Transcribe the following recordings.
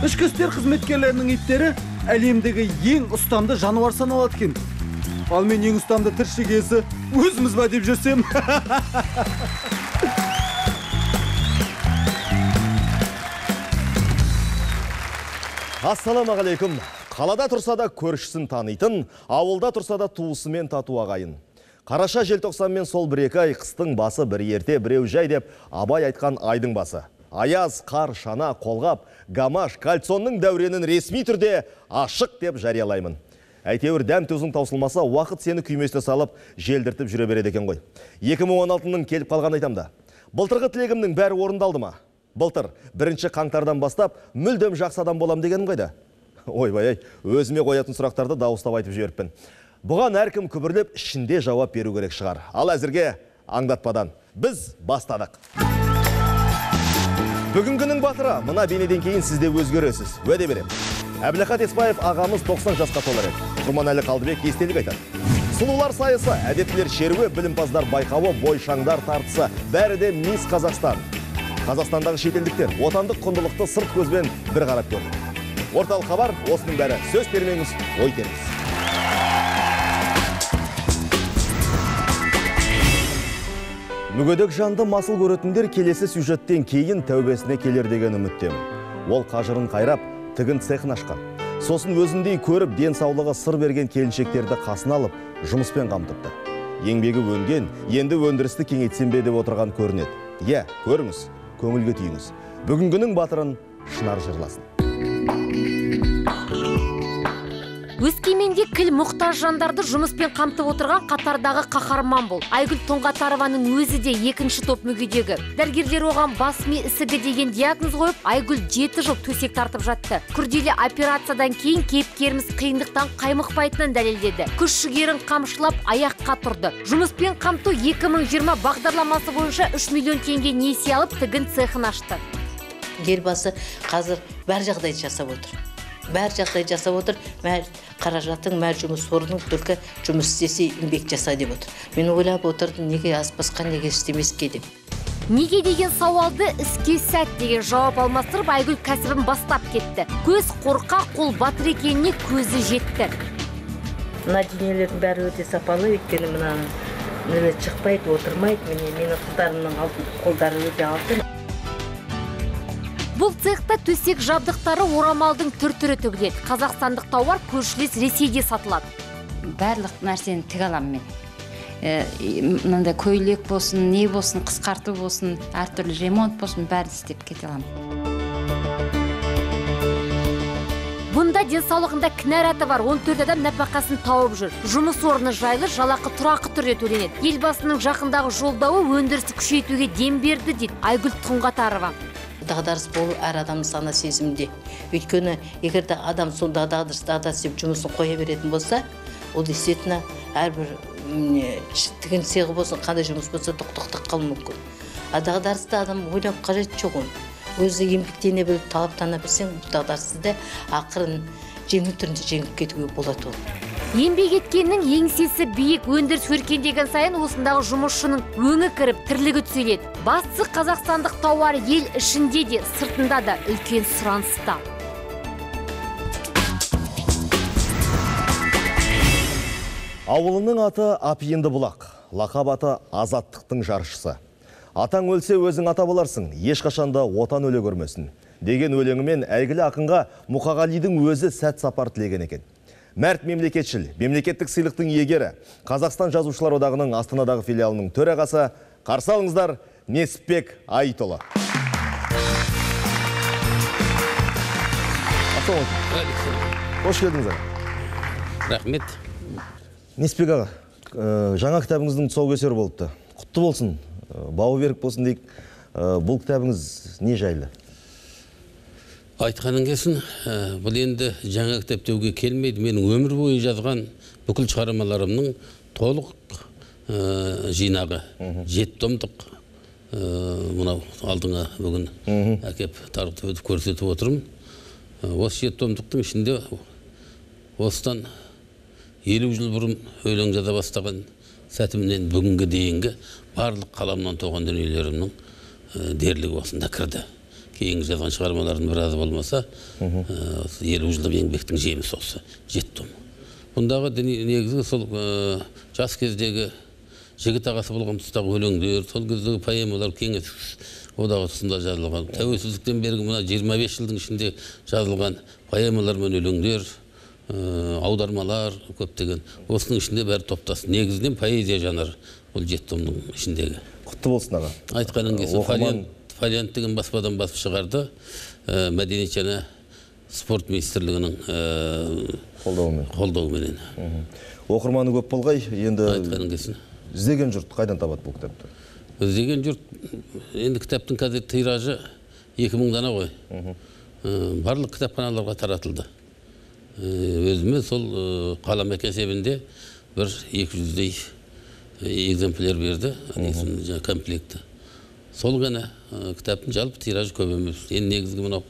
Ішкі істер қызметкерлерінің иттері әлемдегі ең ұстамды жануар саналады екен. Ал мен ең ұстамды тіршілік иесі өзіміз ба деп жүрсем. Ассаламағалейкум. Қалада тұрса да көршісін танитын, ауылда тұрса да туысымен тату ағайын. Қараша желтоқсанмен сол бір-екі ай, қыстың басы бір ерте, біреу жай деп абай айтқан айдың басы. Аяз, қар, шана, қолғап, гамаш, кальцонның дәуренін ресми түрде ашық деп жариялаймын. Әйтеуір дәм төзің таусылмаса, уақыт сені күймесіне салып, желдіртіп жүре береді екен ғой. 2016-ның келіп қалған айтамда. Былтырғы тілегімнің бәрі орындалды ма? Былтыр 1 қаңтардан бастап мүлдем жақсы адам болам дегенім қайда? Ойбай, өзіме қоятын сұрақтарды дауыстап айтып жіберіппін. Бұған әркім күбірлеп ішінде жауап беру керек шығар. Ал әзірге аңдатпадан біз бастадық. Бүгінгінің батыры, мына бейнеден кейін сізде өзгересіз. Уәде берем. Әбілқат Еспаев ағамыз 90 жасқа толар еді. Құрманәлі Қалдыбек естелік айтады. Сұлулар сайысы, әдеттілер шеруі, білімпаздар байқауы, бойшаңдар тартысы, бәрі де Мисс Қазақстан. Қазақстандағы шетелдіктер отандық құндылықты сырт көзбен бір қарап көрді. Орталық хабар, осының бәрі. Сөз бермеңіз, ой теріңіз. Мүгедек жанды масыл көретіндер келесі сюжеттен кейін тәубесіне келер деген үміттем. Ол қажырын қайрап, тігін цехын ашқан. Сосын өзіндей көріп, денсаулығы сыр берген келіншектерді қасына алып, жұмыспен қамтыпты. Еңбегі өнген, енді өндірісті кеңейтсем бе деп отырған көрінеді. Иә, көріңіз, көңілге түйіңіз. Бүгінгінің батырын Шынар жырласын. Өскеменде кіл мұқтаж жандарды жұмыспен қамтып отырған қатардағы қаһарман бол. Айгүл Тоңғатарованың өзі де 2-ші топ мүгедегі. Дәрігерлер оған бас ми ісігі деген диагноз қойып, Айгүл 7 жыл төсек тартып жатты. Күрделі операциядан кейін кейіпкеріміз қиындықтан қаймықпайтынын дәлелдеді. Күш жігерін қамшылап аяққа тұрды. Жұмыспен қамту 2020 бағдарламасы бойынша 3 миллион теңге несие алып тігін цехын ашты. Елбасы қазір бар жағдай жасап отыр. Бәр жағдай жасап отыр, мәр қаражаттың, мәр жұмыс орының түркі жұмыс істесе еңбек жаса деп отыр. Мен ойлап отырдым, неге аспасқа, неге істемеске деп. Неге деген сауалды іске сәт деген жауап алмастырып, Айгүл кәсібін бастап кетті. Көз қорқа, қол батыр екеніне көзі жетті. Мына денелердің бәрі өте сапалы, өйткені мына шықпайды, отырмайды, мені қыздарымның қолдары өте алтын. Бұл цехта төсек жабдықтары орамалдың түр-түрі тігіледі. Қазақстандық тауар көршілес Ресейде сатылады. Барлық нәрсені тіге аламын мен. Мынандай көйлек болсын, не болсын, қысқарту болсын, әртүрлі ремонт болсын, бәрін істеп кете аламын. Бұнда денсаулығында кінәраты бар 14 адам нәпақасын тауып жүр. Жұмыс орны жайлы, жалақы тұрақты түрде төленеді. Елбасының жақындағы жолдауы өндірісті күшейтуге дем берді дейді Айгүл Тоңғатарова. Дағдарыс болу әр адамның сана сезімінде. Өйткені, егерде адам сонда дағдарыс деп жұмысын қоя беретін болса, ол действительно әрбір тігін цехы болсын, қандай жұмыс болса тоқтық қалу мүмкін. Дағдарысты адам ойлап қажет жоқ оны. Өзі еңбектене біліп, талаптана білсең, дағдарысты да ақырын жеңіл түрінде жеңіп кетуге болады ол. Еңбек еткеннің еңсесі биік, өндіріс өркендеген сайын осындағы жұмысшының өңі кіріп, тірлігі түселеді. Бастысы қазақстандық тауар ел ішінде де, сыртында да үлкен сұраныста. Ауылының аты Апиынды бұлақ, лақап аты азаттықтың жаршысы. Атаң өлсе өзің ата боларсың, ешқашанда отан өле көрмесін. Деген өлеңімен әйгілі ақынға Мұқағалидың өзі сәт сапар тілеген екен. Мәрт мемлекетшіл, мемлекеттік сыйлықтың иегері, Қазақстан жазушылар одағының Астанадағы филиалының төрағасы, қарсы алыңыздар, Несіпбек Айтұлы. Қош келдіңіз аға. Рахмет. Несіпбек аға, жаңа кітабыңыздың тұсаукесері болыпты. Құтты болсын, бауы берік болсын дейік. Бұл кітабыңыз не жайлы? Айтқаның келсін, бұл енді жаңа кітап деуге келмейді. Менің өмір бойы жазған бүкіл шығармаларымның толық жинағы. 7 томдық мынау алдыңа бүгін әкеп тарқытып өтіп көрсетіп отырмын. Осы 7 томдықтың ішінде осыдан 50 жыл бұрын өлең жаза бастаған сәтімнен бүгінгі дейінгі барлық қаламнан тоған дүниелерімнің дерлігі осында кірді. кейінгі жазған шығармалардың біразы болмаса, 50 жылдық еңбектің жемісі осы, 7 том. Бұндағы негізгі сол жас кездегі жігіт ағасы болған тұстағы өлеңдер, сол кездегі поэмалар кеңес одағы тұсында жазылған. Тәуелсіздіктен бергі мына 25 жылдың ішінде жазылған поэмалар мен өлеңдер, аудармалар көптеген. Осының ішінде бәрі топтасы. Негізінен поэзия жанры ол 7 томның ішіндегі. Құтты болсын аға. Айтқаның кесі Фолиант деген баспадан басып шығарды. Мәдениет және спорт министрлігінің қолдауымен. Оқырманы көп болғай, енді айтқаның кесін. іздеген жұрт қайдан табады бұл кітапты? Іздеген жұрт, енді кітаптың қазір тиражы 2000 дана ғой. Барлық кітапханаларға таратылды. Өзіме сол қалам есебінде бір 200-дей экземпляр берді, комплекті. Сол ғана кітаптың жалпы тиражы көп емес. Енді негізгі мынау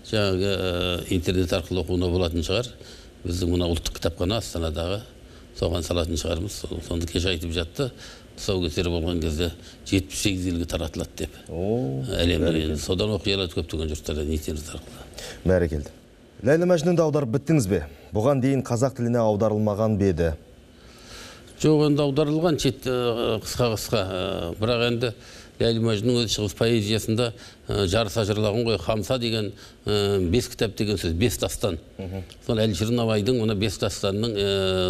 жаңағы интернет арқылы оқуына болатын шығар. Біздің мына ұлттық кітапхана Астанадағы соған салатын шығармыз. Сонда кеше айтып жатты. Тұсаукесері болған кезде 78 елге таратылады деп. Әлемде. Содан оқи алады көптеген жұрттардан интернет арқылы. Бәрекелді. Ләйлі Мәжнүнді аударып біттіңіз бе? Бұған дейін қазақ тіліне аударылмаған беді? Жоқ, енді аударылған қысқа. Бірақ енді Ләйлі Мәжнүн өз шығыс поэзиясында жарыса жырлаған ғой. Хамса деген 5 кітап деген сөз, 5 дастан. Сол Әлішер Науайдың мына 5 дастанның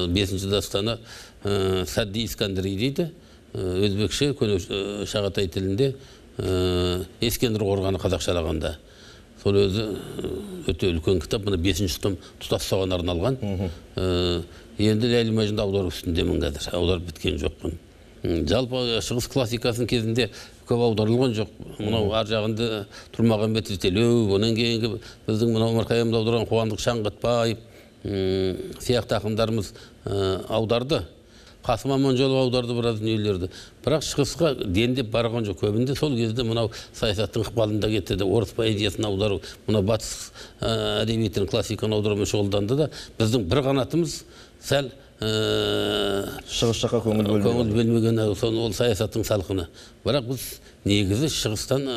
5-ші дастаны Сәдди Искандери дейді. Өзбекше, көне Шағатай тілінде Ескендір қорғаны қазақшалағанда. Сол өзі өте үлкен кітап, мұны 5-ші том тұтас соған арналған. Енді Ләйлі Мәжнүнді аудару үстіндемін қазір, аударып біткен жоқпын. Жалпы шығыс классикасының кезінде көп аударылған жоқ. Мынау ар жағында Тұрмағамбет Зерттелеу, онан кейінгі біздің мынау Марқайымды аударған Қуандық Шаңғытбаев сияқты ақындарымыз аударды. Қасым Аманжолов аударды біраз дүниелерді. Бірақ шығысқа дендеп барған жоқ. Көбінде сол кезде мынау саясаттың ықпалында кетті. Орыс поэзиясын аудару, мынау батыс әдебиетінің классиканы аударумен шұғылданды да, біздің бір қанатымыз сәл шығыс жаққа көңіл бөлмеген, ол саясаттың салқыны. Бірақ біз негізі шығыстан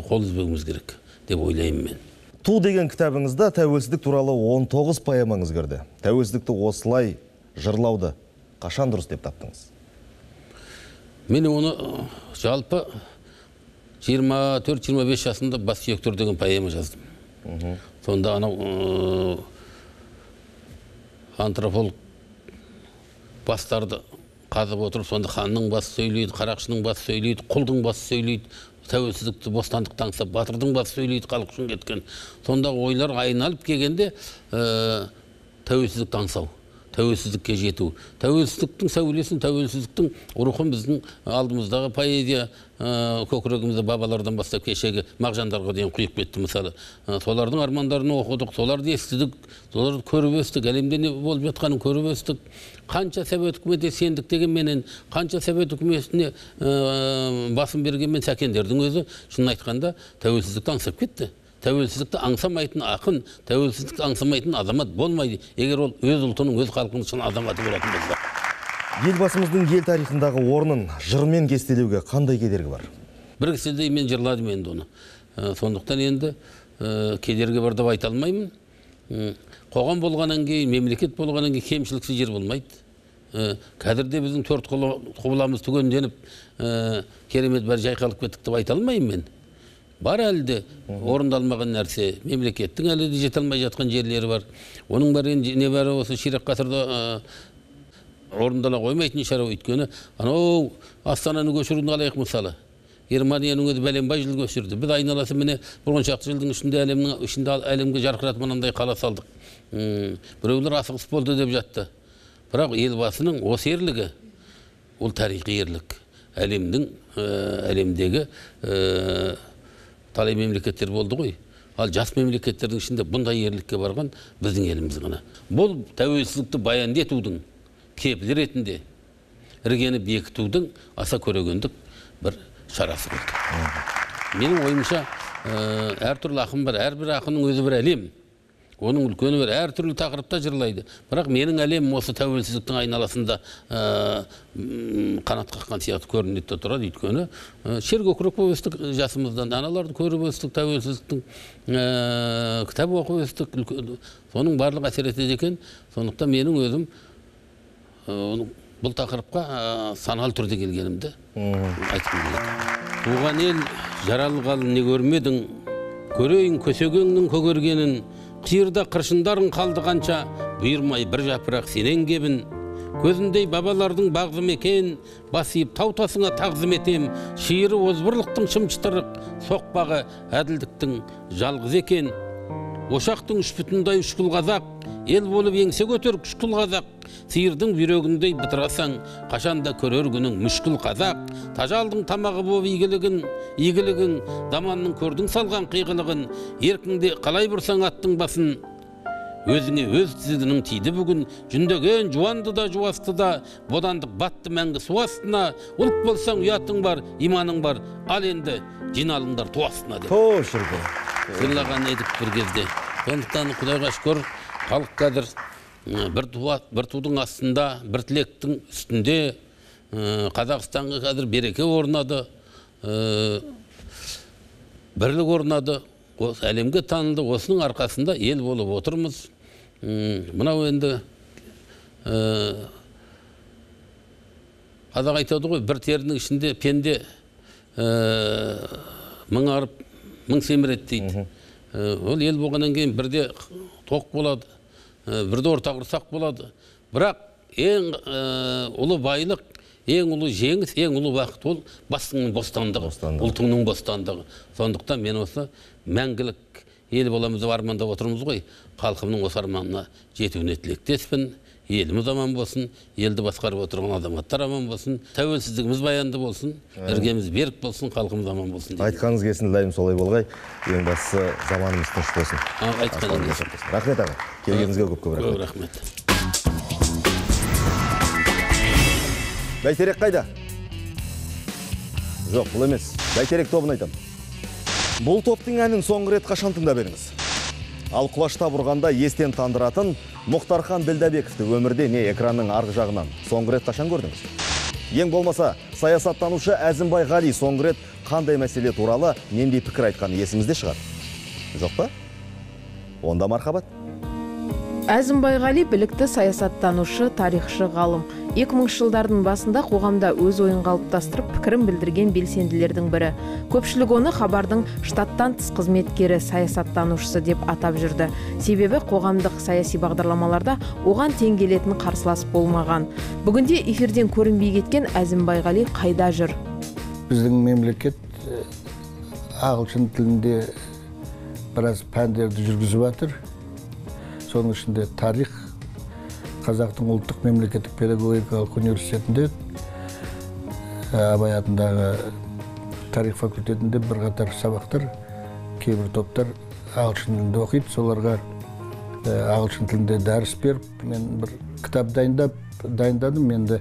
қол үзбеуіміз керек деп ойлаймын мен. Ту деген кітабыңызда тәуелсіздік туралы 19 поэмаңыз кірді. Тәуелсіздікті осылай жырлауды қашан дұрыс деп таптыңыз? Мен оны жалпы 24-25 жасында бас сүйектер деген поэма жаздым. Сонда анау антрополог бастарды қазып отырып, сонда ханның басы сөйлейді, қарақшының басы сөйлейді, құлдың басы сөйлейді, тәуелсіздікті бостандықты аңсап, батырдың басы сөйлейді, халық үшін кеткен. Сонда ойлар айналып келгенде тәуелсіздікті аңсау, тәуелсіздікке жету. Тәуелсіздіктің сәулесін, тәуелсіздіктің рухын біздің алдымыздағы поэзия көкірегімізді бабалардан бастап кешегі мағжандарға дейін құйып кетті мысалы. Солардың армандарын оқыдық, соларды естідік, соларды көріп өстік, әлемде не болып жатқанын көріп өстік. Қанша совет үкіметі сендік дегенменен, қанша совет үкіметіне басым бергенмен сәкендердің өзі шынын айтқанда тәуелсіздікті аңсап кетті. Тәуелсіздікті аңсамайтын ақын, тәуелсіздікті аңсамайтын азамат болмайды, егер ол өз ұлтының, өз халқының шын азаматы болатын болса. Елбасымыздың ел тарихындағы орнын жырмен кестелеуге қандай кедергі бар? Бір кісіде мен жырладым енді оны. Сондықтан енді кедергі бар деп айта алмаймын. Қоғам болғаннан кейін, мемлекет болғаннан кейін кемшіліксіз жер болмайды. Қазірде біздің 4 құбыламыз түгенденіп, керемет бәрі жайқалып кеттік деп айта алмаймын мен. Бар әлде орындалмаған нәрсе, мемлекеттің әлі де жете алмай жатқан жерлері бар. Оның бәрі небәрі осы ширек ғасырда орындала қоймайтын шара, өйткені анау Астананы көшіруді алайық мысалы. Германияның өзі бәленбай жыл көшірді. Біз айналасы міне бір 10 жылдың ішінде әлемге жарқыратып мынандай қала салдық. Біреулер асығыс болды деп жатты. Бірақ елбасының осы ерлігі, ол тарихи ерлік. Әлемдегі талай мемлекеттер болды ғой. Ал жас мемлекеттердің ішінде бұндай ерлікке барған біздің еліміз ғана. Бұл тәуелсіздікті баянды етудің кепілі ретінде іргені бекітудің аса көрегендік бір шарасы болды. Менің ойымша әртүрлі ақын бар, әрбір ақынның өзі бір әлем. Оның үлкені бар, әртүрлі тақырыпта жырлайды. Бірақ менің әлемім осы тәуелсіздіктің айналасында қанат қаққан сияқты көрінеді тұрады. Өйткені шер көкірек болып өстік жасымыздан, аналарды көріп өстік, тәуелсіздіктің кітап оқып өстік, соның барлық әсер етеді екен. Сондықтан менің өзім бұл тақырыпқа саналы түрде келгенімді айтқым келеді. Туған ел жаралғалы не көрмедің, көрейін көсегеңнің көгергенін, қиырда қыршындарын қалдығанша, бұйырмай бір жапырақ сенен кебін. Көзіндей бабалардың бағзым екен, басиып тау-тасыңа тағзым етем. Шиыры озбырлықтың шымшытырық, соқпағы әділдіктің жалғыз екен. Ошақтың үшпітіндай үшкіл қазақ, ел болып еңсе көтер күшкіл қазақ. Сиырдың бүйрегіндей бытырасаң, қашанда көрер күнің мүшкіл қазақ. Тажалдың тамағы болып игілігің, даманның көрдің салған қиғылығын. Еркіңде қалай бұрсаң аттың басын, өзіңе өз тізгінің тиді бүгін. Жүндеген жуанды да жуасты да, бодандық батты мәңгі су астына. Ұлт болсаң ұятың бар, иманың бар, ал енді жиналыңдар ту астына деп. Жырлаған едік бір кезде. Сондықтан Құдайға шүкір, халық қазір бір тудың астында, бір тілектің үстінде. Қазақстанға қазір береке орнады, бірлік орнады, әлемге танылды. Осының арқасында ел болып отырмыз. Мынау енді қазақ айтады ғой, бір терінің ішінде пенде мың арып, мың семірет дейді. Ол ел болғаннан кейін бірде тоқ болады, бірде орта құрсақ болады. Бірақ ең ұлы байлық, ең ұлы жеңіс, ең ұлы уақыт ол басыңның бостандығы, ұлтыңның бостандығы. Сондықтан мен осы мәңгілік ел боламыз деп армандап отырмыз ғой. Халқымның осы арманына жетуіне тілектеспін. Еліміз аман болсын, елді басқарып отырған азаматтар аман болсын, тәуелсіздігіміз баянды болсын, іргеміз берік болсын, халқымыз аман болсын. Айтқаныңыз келсін, дайым солай болғай. Ең бастысы заманымыз тыныш болсын. Айтқаныңыз келсін. Рахмет аға. Келгеніңізге көп рахмет. Бәйтерек қайда? Жоқ, бұл емес. Бәйтерек тобын айтам. Бұл топтың әнін соңғы рет қашан тыңдап едіңіз? Ал құлашта бұрғанда естен тандыратын Мұхтархан Ділдәбековті өмірде не экранның арғы жағынан соңғы рет қашан көрдіңіз? Ең болмаса, саясаттанушы Әзімбай Ғали соңғы рет қандай мәселе туралы нендей пікір айтқан есіңізде шығар? Жоқ па? Онда мархабат. Әзімбай Ғали білікті саясаттанушы, тарихшы, ғалым. 2000 жылдардың басында қоғамда өз ойын қалыптастырып, пікірін білдірген белсенділердің бірі. Көпшілік оны хабардың штаттан тыс қызметкері, саясаттанушысы деп атап жүрді. Себебі қоғамдық саяси бағдарламаларда оған тең келетін қарсылас болмаған. Бүгінде эфирден көрінбей кеткен Әзімбай Ғали қайда жүр? Біздің мемлекет ағылшын тілінде біраз пәндерді жүргізіп жатыр. Соның ішінде тарих, Қазақтың ұлттық мемлекеттік педагогикалық университетінде, Абай атындағы тарих факультетінде бірқатар сабақтар, кейбір топтар ағылшын тілінде оқиды. Соларға ағылшын тілінде дәріс беріп, мен бір кітап дайындадым, енді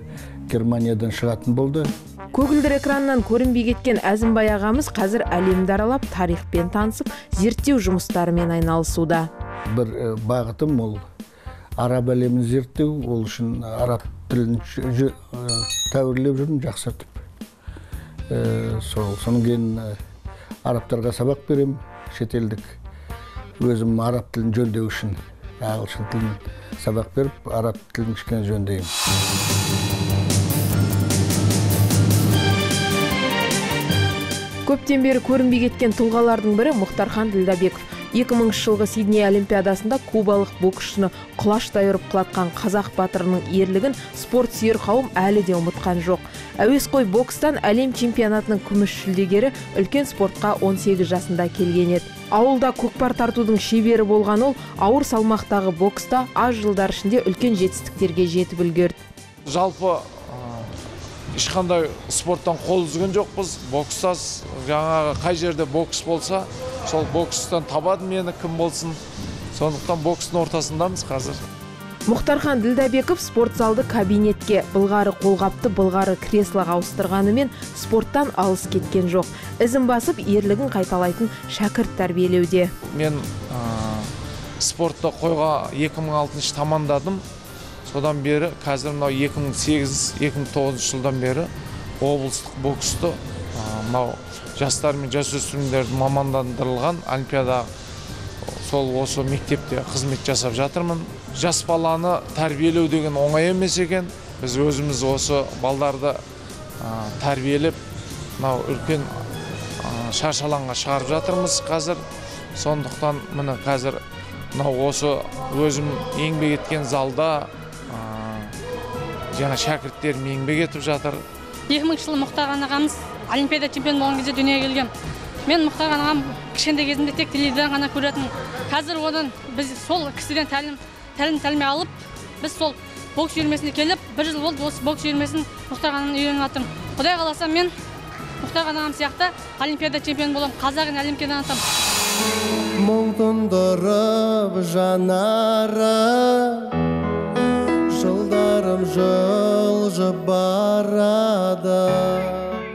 Германиядан шығатын болды. Көгілдір экраннан көрінбей кеткен Әзімбай ағамыз қазір әлемді аралап, тарихпен танысып, зерттеу жұмыстарымен айналысуда. Бір бағытым ол араб әлемін зерттеу, ол үшін араб тілін тәуірлеп жүрмін, жақсартып. Соның кейін арабтарға сабақ берем, шетелдік. Өзім араб тілін жөндеу үшін ағылшын тілін сабақ беріп, араб тілін кішкене жөндеймін. Көптен бері көрінбей кеткен тұлғалардың бірі Мұхтархан Ділдәбеков. 2000 жылғы Сидней олимпиадасында кубалық боксшыны құлаштай ұрып құлатқан қазақ батырының ерлігін спорт сүйер қауым әлі де ұмытқан жоқ. Әуесқой бокстан әлем чемпионатының күміс жүлдегері үлкен спортқа 18 жасында келген еді. Ауылда көкпар тартудың шебері болған ол, ауыр салмақтағы бокста аз жылдар ішінде үлкен жетістіктерге жетіп үлгерді. Жалпы ешқандай спорттан қол үзген жоқпыз. Бокстас, жаңағы қай жерде бокс болса, сол бокстан табады мені кім болсын. Сондықтан бокстың ортасындамыз қазір. Мұхтархан Ділдәбеков спорт залды кабинетке, былғары қолғапты былғары креслоға ауыстырғанымен спорттан алыс кеткен жоқ. Ізін басып, ерлігін қайталайтын шәкірт тәрбиелеуде. Мен спортта қойға 2006 тамамдадым. Содан бері қазір мынау 2008-2009 жылдан бері облыстық боксты мынау жастар мен жасөспірімдерді мамандандырылған олимпиада сол осы мектепте қызмет жасап жатырмын. Жас баланы тәрбиелеу деген оңай емес екен. Біз өзіміз осы балдарды тәрбиелеп, мынау үлкен шаршалаңға шығарып жатырмыз қазір. Сондықтан міне қазір мынау осы өзім еңбек еткен залда жаңа шәкірттерім еңбек етіп жатыр. 2000 жылы Мұхтархан ағамыз олимпиада чемпионы болған кезде дүниеге келген. Мен Мұхтархан ағам кішкентай кезімде тек телевизордан ғана көретін. Қазір одан біз сол кісіден тәлім алып, біз сол бокс үйірмесіне келіп, 1 жыл болды осы бокс үйірмесін Мұхтарханнан үйреніп жатырмын. Құдай қаласа мен Мұхтархан ағам сияқты олимпиада чемпионы боламын, қазағын әлемге танытамын. Мұң тұндырып жанары, жылдарым жылжып барады.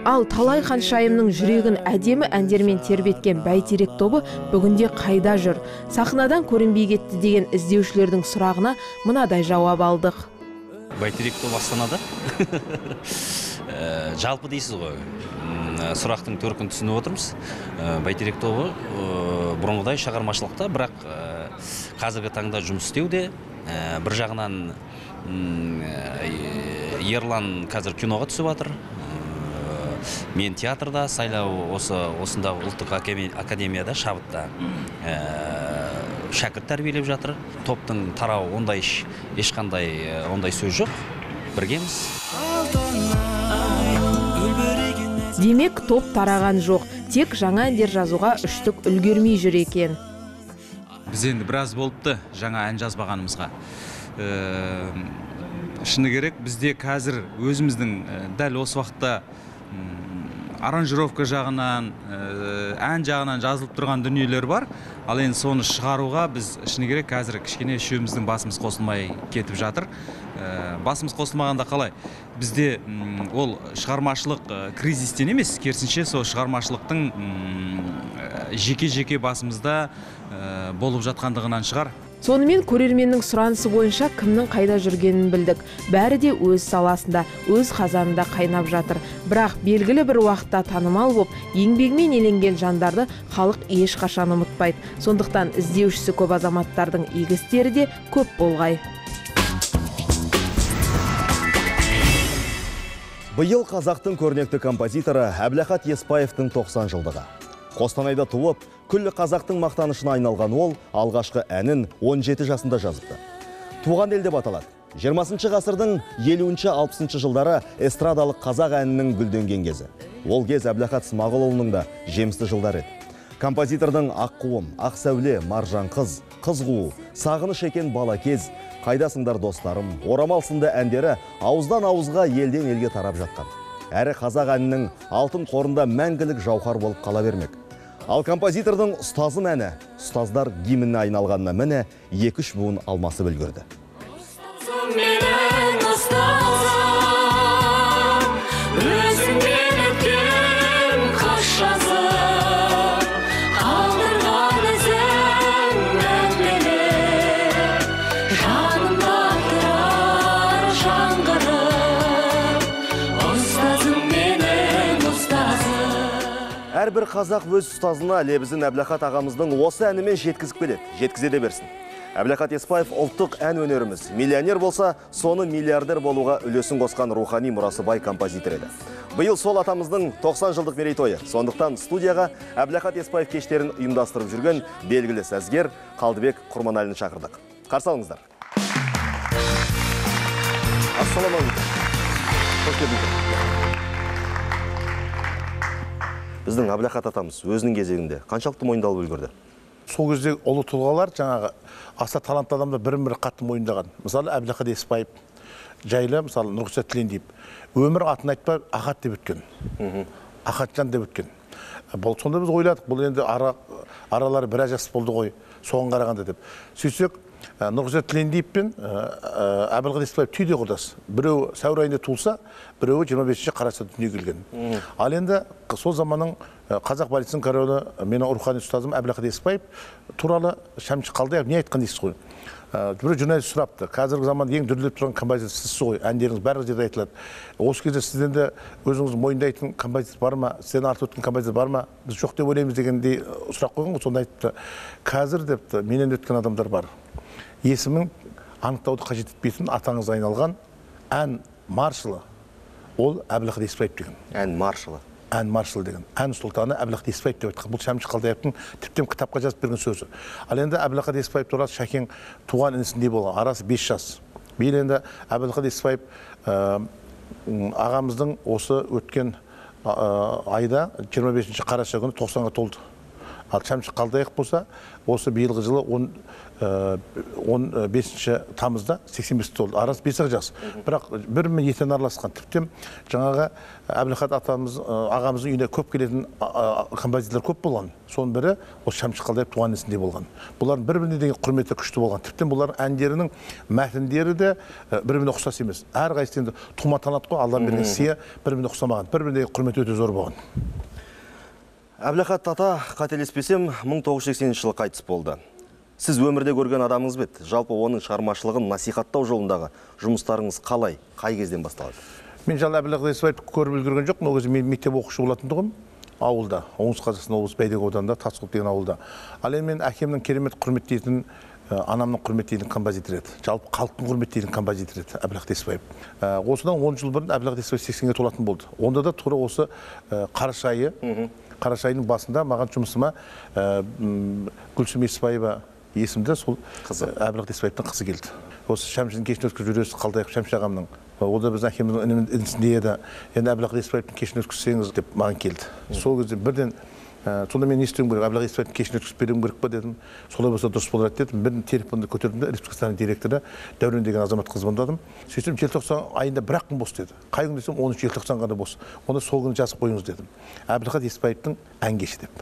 Ал талай ханшайымның жүрегін әдемі әндермен тербеткен Бәйтерек тобы бүгінде қайда жүр? Сахнадан көрінбей кетті деген іздеушілердің сұрағына мынадай жауап алдық. Бәйтерек тобы Астанада. Жалпы дейсіз ғой. Сұрақтың төркін түсініп отырмыз. Бәйтерек тобы бұрынғыдай шығармашылықта, бірақ қазіргі таңда жұмыс істеуде. Бір жағынан Ерлан қазір киноға түсіп жатыр. Мен театрда, Сайлау осында ұлттық академияда, Шабытта шәкірт тәрбиелеп жатыр. Топтың тарауы ондай ешқандай ондай сөз жоқ. Біргеміз. Демек, топ тараған жоқ, тек жаңа әндер жазуға үштік үлгермей жүр екен. Біз енді біраз болыпты жаңа ән жазбағанымызға. Шыны керек, бізде қазір өзіміздің дәл осы уақытта аранжировка жағынан, ән жағынан жазылып тұрған дүниелер бар. Ал енді соны шығаруға біз шыны керек қазір кішкене үшеуміздің басымыз қосылмай кетіп жатыр. Басымыз қосылмағанда қалай? Бізде ол шығармашылық кризистен емес, керісінше сол шығармашылықтың жеке-жеке басымызда болып жатқандығынан шығар. Сонымен көрерменнің сұранысы бойынша кімнің қайда жүргенін білдік. Бәрі де өз саласында, өз қазанында қайнап жатыр. Бірақ белгілі бір уақытта танымал болып, еңбегімен еленген жандарды халық ешқашан ұмытпайды. Сондықтан іздеушісі көп азаматтардың игі істері де көп болғай. Биыл қазақтың көрнекті композиторы Әбілахат Еспаевтың 90 жылдығы. Қостанайда туып, күллі қазақтың мақтанышына айналған ол алғашқы әнін 17 жасында жазыпты. Туған ел деп аталады. 20 ғасырдың 50-60 жылдары эстрадалық қазақ әнінің гүлденген кезі. Ол кез Әбілахат Смағұлұлының да жемісті жылдары еді. Композитордың Аққуым, Ақ сәуле, Маржан қыз, Қыз қуу, Сағыныш екен бала кез, Қайдасыңдар достарым, Орамал сынды әндері ауыздан ауызға елден елге тарап жатқан. Әрі қазақ әнінің алтын қорында мәңгілік жауһар болып қала бермек. Ал композитордың ұстазым әні, ұстаздар гимніне айналғанына міне 2-3 буын алмасы үлгерді. Әрбір қазақ өз ұстазына лебізін Әбілахат ағамыздың осы әнімен жеткізіп келеді, жеткізе де берсін. Әбілахат Еспаев ұлттық ән өнеріміз. Миллионер болса, соны миллиардер болуға үлесін қосқан рухани мұрасы бай композитор еді. Биыл сол атамыздың 90 жылдық мерейтойы. Сондықтан студияға Әбілахат Еспаев кештерін ұйымдастырып жүрген белгілі сазгер Қалдыбек Құрманалин шақырдық. Қарсы алыңыздар. Ассаламалейкум. Қош келдіңіздер. Біздің Әбілахат атамыз өзінің кезегінде қаншалықты мойындалып үлгерді? Сол кезде ұлы тұлғалар жаңағы аса талантты адамдар бірін-бірі қатты мойындаған. Мысалы Әбілахат Еспаев жайлы, мысалы Нұрғиса Тілендиев өмір атын айтпай Ахат деп өткен. Ахатжан деп өткен. Сонда біз ойладық, бұл енді аралары біраз жас болды ғой, соған қарағанда деп. Сөйтсек, Нұрғызет Тілендиев пен Әбілғали Еспаев түйде құрдас. Біреуі сәуір айында туылса, біреуі 25-ші қарашада дүниеге келген. Ал енді сол заманның қазақ балетінің королі менің рухани ұстазым Әбілғали Еспаев туралы Шәмші Қалдаяқов не айтқан дейсіз ғой? Бір журналист сұрапты. Қазіргі заманда ең дүрлеп тұрған композитор сізсіз ғой. Әндеріңіз барлық жерде айтылады. Осы кезде сізден де өзіңіз мойындайтын композитор бар ма? Сізден артып өткен композитор бар ма? Біз жоқ деп ойлаймыз дегендей сұрақ қойған ғой. Сонда айтыпты. Қазір депті, менен өткен адамдар бар. Есімін анықтауды қажет етпейтін атаңыз айналған ән маршалы. Ол Әбілғали Еспаев деген. Ән маршалы. Ән маршалы деген. Ән сұлтаны Әбілғали Еспаев деп айтқан. Бұл Шәмші Қалдаяқовтың тіптен кітапқа жазып берген сөзі. Ал енді Әбілғали Еспаев туралы Шәкең туған інісіндей болған. Арасы 5 жас. Биыл енді Әбілғали Еспаев ағамыздың осы өткен айда 25-ші қараша күні 90-ға толды. Ал Шәмші Қалдаяқов болса, осы биылғы жылы 15-ші тамызда 85 толды. Арасы 5 жас. Бірақ бір-бірімен етен араласқан. Тіптен жаңағы Әбілғали ағамыздың үйіне көп келетін композиторлар көп болған. Соның бірі осы Шәмші Қалдаяқов туған інісінде болған. Бұлардың бір-біріне деген құрметі күшті болған. Тіптен бұлардың әндерінің мәтіндері де бір-біріне ұқсас емес. Әрқайсысы енді тума танат қой, Алланың берген сыйы бір-біріне ұқсамаған. Bir-біріне құрметі өте зор болған. Әбілғат ата, қателеспесем, 1980 жылы қайтыс болды. Сіз өмірде көрген адамыңыз бет, жалпы оның шығармашылығын насихаттау жолындағы жұмыстарыңыз қалай, қай кезден басталады? Мен жалы Әбілғали Еспаевты көріп үлгерген жоқпын. Ол кезде мен мектеп оқушы болатын тұғым ауылда, оңтүстік қазақстан облысы Бәйдек ауданында, Тасқұлып деген ауылда. Ал енді мен әкемнің керемет құрметтейтін, анамның құрметтейтін композитор еді. Жалпы халықтың құрметтейтін композитор еді Әбілғали Еспаев. Осыдан 10 жыл бұрын Әбілғали Еспаев 80-ге толатын болды. Онда да тура осы қараша айының басында маған жұмысыма Гүлсім Еспаева есімді сол Әбілғали Еспаевтың қызы келді. Осы Шәмшінің кешін өткізіп жүресіз Қалдаяқов Шәмші ағамның. Ол да біздің әкемнің інісінде еді. Енді Әбілғали Еспаевтың кешін өткізсеңіз деп маған келді. Сол кезде бірден сонда мен не істеуім керек? Әбілғали Еспаевтың кешін өткізіп беруім керек па дедім. Солай болса дұрыс болар дедім. Бірден телефонды көтердім де республиканың директоры Дәурен деген азаматқа звондадым. Сөйтсем желтоқсан айында бір-ақ күн бос деді. Қай күн десем 13 желтоқсан ғана бос. Оны сол күні жазып қойыңыз дедім. Әбілғали Еспаевтың ән кеші деп.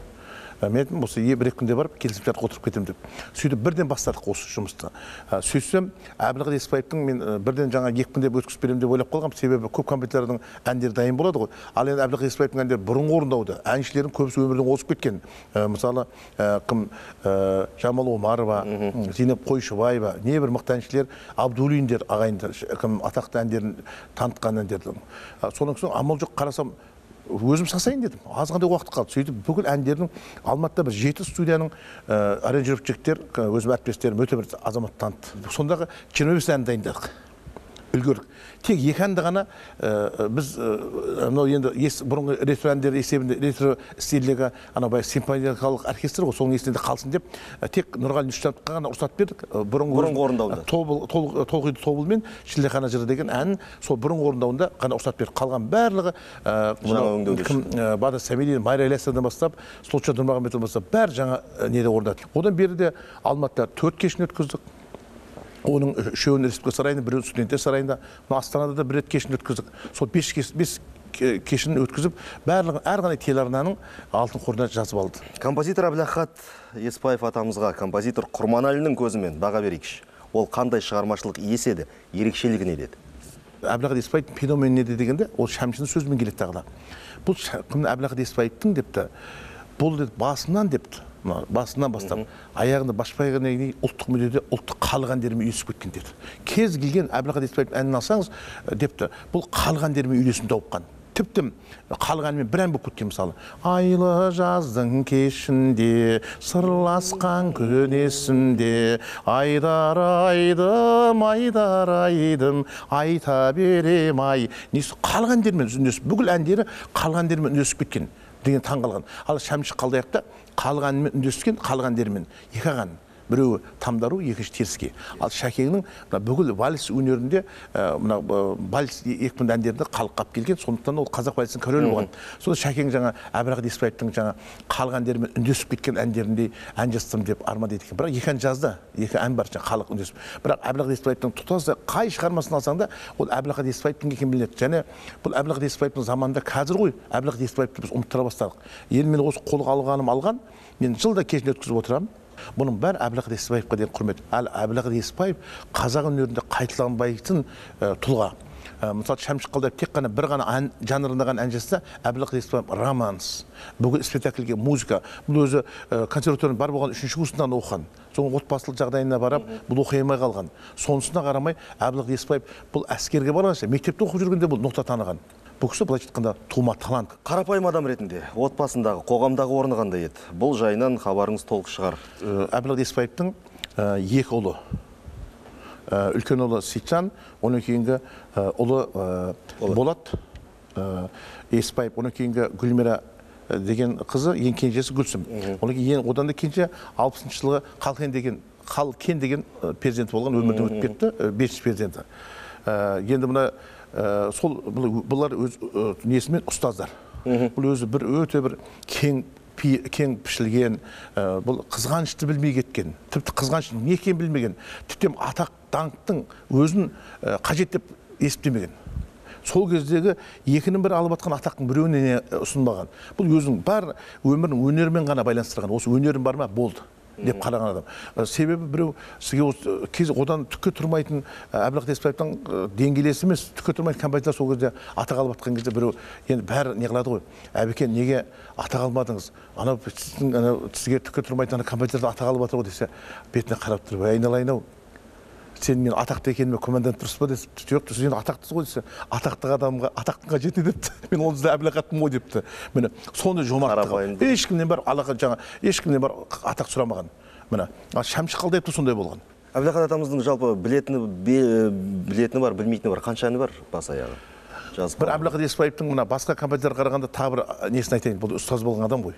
Мен осы бір-екі күнде барып келісімшартқа отырып кетем деп. Сөйтіп бірден бастадық осы жұмысты. Сөйтсем Әбілғали Еспаевтың мен бірден жаңа 2 күнде өткізіп беремін деп ойлап қалғам. Себебі көп композиторлардың әндері дайын болады ғой. Ал енді Әбілғали Еспаевтың әндері бұрынғы орындауды. Әншілердің көбісі өмірден озып кеткен. Мысалы, Жамал Омарова, Зейнеп Қойшыбаева, небір мықты әншілер, Абдуллиндер ағайындар, атақты әндерін танытқан әндерді. Соның соң амал жоқ, қарасам өзім сасайын дедім. Азғандай уақыт қалды. Сөйтіп бүкіл әндердің Алматыда бір 7 студияның аранжировщиктер, өзім әріптестерім өте бір азамат танытты. Сондағы 25 ән дайындадық. Үлгердік. Тек 2 әнді ғана біз енді бұрынғы ретро әндер есебінде ретро стилдегі симфоникалық оркестр ғой, соның есінде қалсын деп тек Нұрғали Нүштановқа ғана рұқсат бердік. Бұрынғы орындауында. Толқиды тобыл мен Шілдехана жыры деген ән сол бұрынғы орындауында ғана рұқсат бердік. Қалған барлығы Бада Сәмелин, Майра Ілиясовадан бастап, Сұлтанша Нұрмағамбетовтен бастап бәрі жаңа неде орындады. Одан бері де Алматыда 4 кешін өткіздік. Оның 3-еуін Республика сарайында, 1-еуін студенттер сарайында, Астанада да 1 рет кешін өткіздік. Сол 5 кешін өткізіп, барлығы әрғандай телеарнаның алтын қорына жазып алды. Композитор Әбілғали Еспаев атамызға композитор Құрманәлінің көзімен баға берейікші. Ол қандай шығармашылық иесі еді, ерекшелігі не деді? Әбілғали Еспаевтың феномені не дегенде, ол Шәмшінің сөзімен келеді тағыда. Бұл Әбілғали Еспаевтың депті, бұл басынан депті. Басынан бастап, аяғында башпайғына дейін ұлттық мүддеде ұлттық халық әндерімен үйлесіп кеткен деді. Кез келген Әбілғали Еспаевтың әнін алсаңыз, депті, бұл халық әндерімен үйлесім тауып. Тіптім халық әнімен бір ән болып кеткен мысалы. Айлы жаздың кешінде, сырласқан күн есімде, айдар-айдым, айдар-айдым, айта берем ай. Несі халық әндерімен үндесіп, бүкіл әндері халық әндерімен үндесіп кеткен деген таң қалған. Ал Шәмші Қалдаяқовта халық әнімен үндескен халық әндерімен 2 аған. Біреуі тамдару, екінші теріске. Ал Шәкеңнің бүкіл вальс өнерінде вальс екпінді әндерді қалыққап келген, сондықтан ол қазақ вальсінің королі болған. Сонда Шәкең жаңа Әбілғали Еспаевтың жаңа халық әндерімен үндесіп кеткен әндерінде ән жаздым деп арман еткен. Бірақ 2 ән жазды, 2 ән бар жаңа халық үндесіп. Бірақ Әбілғали Еспаевтың тұтас қай шығармасын алсаң да, ол Әбілғали Еспаевтың екенін білінеді. Және бұл Әбілғали Еспаевтың заманында қазір ғой, Әбілғали Еспаевты біз ұмыттыра бастадық. Енді мен осы қолға алған, мен жылда кешін өткізіп отырамын. Бұның бәрі Әбілқайыр Еспаевқа деген құрмет. Әбілқайыр Еспаев қазақ өнерінде қайталанбайтын тұлға. Мысалы Шәмші Қалдаев тек қана бір ғана жанрында ғана ән жазса, Әбілқайыр Еспаев романс, бүгін спектакльге музыка. Бұл өзі консерваторияның бар болған 3-ші курсынан оқыған. Соң отбасылық жағдайына барып, бұл оқи алмай қалған. Сонысына қарамай Әбілқайыр Еспаев бұл әскерге барғанша, мектепте оқып жүргенде бұл ноқта таныған. Бұл кісі былайша айтқанда тума талант. Қарапайым адам ретінде отбасындағы, қоғамдағы орны қандай еді? Бұл жайынан хабарыңыз толық шығар. Әбілқайыр Еспаевтың 2 ұлы. Үлкен ұлы Сейтжан, оның кейінгі ұлы Болат Еспаев, оның кейінгі Гүлмира деген қызы, ең кенжесі Гүлсім. Одан да кенже 60-шы жылғы Қалкен деген перзенті болған, өмірден өтіп кетті, 5-ші перзенті. Енді мұна бұлар өз несімен ұстаздар. Бұл өзі өте бір кең пішілген, бұл қызғанышты білмей кеткен, тіпті қызғаныш не екенін білмеген, тіптен атақ даңқтың өзін қажет деп есептемеген. Сол кездегі екінің бірі алып атқан атақтың біреуіне ұсынбаған. Бұл өзінің бар өмірін өнермен ғана байланыстырған. Осы өнерім бар ма? Болды деп қараған адам. Себебі біреу сізге одан түкке тұрмайтын Әбілқайыр Еспаевтың деңгейлесі емес, түкке тұрмайтын композитор сол кезде атақ алып атқан кезде біреу енді бәрі не қылады ғой. Әбеке, неге атақ алмадыңыз? Анау сізге түкке тұрмайтын композиторды атақ алып атыр ғой десе, бетіне қарап тұрып, айналайын-ау, сен мен атақты екеніме командант тұрсыз ба десе, жоқ, сіз енді атақтысыз ғой десе, атақты адамға атақтың қажеті депті. Мен ол кезде Әбілқайырмын ғой депті. Міне сондай жомарттығы. Ешкімнен бар ешкімнен бар атақ сұрамаған. Міне Шәмші Қалдаевта сондай болған. Әбілқайыр атамыздың жалпы білетіні бар, білмейтіні бар, қанша әні бар бас аяғы? Бір Әбілқайыр Еспаевтың мына басқа композиторға қарағанда тағы бір несін айтайын, бұл ұстаз болған адам ғой.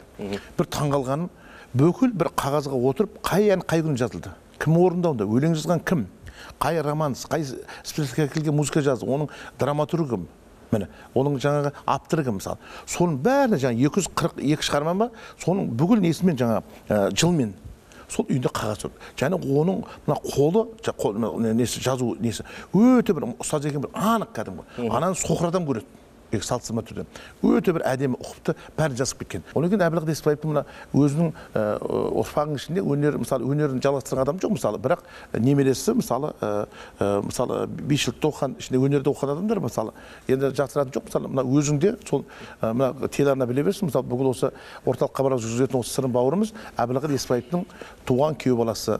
Бір таңғалғаным, бүкіл бір қағазға отырып, қай ән қай күн жазылды? Кім орындауында? Өлең жазған кім? Қай романс, қай спектакльге музыка жазды? Оның драматургы кім? Міне, оның жаңағы авторы кім мысалы? Соның бәріне жаңа 242 шығарма бар, соның бүкіл несімен жаңа жылмен сол үйінде қағаз тұр. Және оның мына қолы несі жазу несі өте бір ұстаз екен бір анық кәдімгі. Ананы соқыр адам көреді. Салыстырма түрде өте бір әдемі ұқыпты бәрін жазып кеткен. Одан кейін Әбілқайыр Еспаевтың мына өзінің ұрпағының ішінде өнерін жалғастырған адам жоқ, мысалы, бірақ немересі мысалы 5 жылдықта оқыған, ішінде өнерде оқыған адамдар мысалы, енді жасыратын жоқ, мысалы, мына өзіңде сол мына телеарна біле берсін, мысалы, бүгін осы орталық хабар жүргізетін осы сырым бауырымыз Әбілқайыр Еспаевтың туған күйеу баласы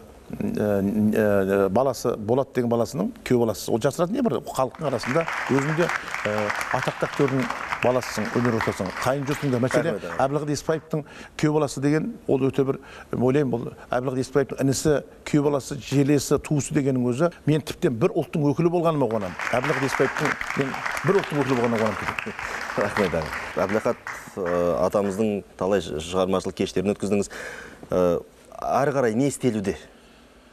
Болат деген баласының күйеу баласы. Ол жасыратын не бар? Халықтың арасында өзіңде атақты актердің баласысың, өнер ортасың. Қайын жұртыңда мәселе Әбілқайыр Еспаевтың күйеу баласы деген ол өте бір ойлаймын, бұл Әбілқайыр Еспаевтың інісі, күйеу баласы, желесі, туысы дегеннің өзі мен тіптен бір ұлттың өкілі болғаныма қуанамын. Әбілқайыр Еспаевтың мен бір ұлттың өкілі болғаныма қуанамын. Рахмет. Әбілқайыр атамыздың талай шығармашылық кештерін өткіздіңіз. Ары қарай не істелуде?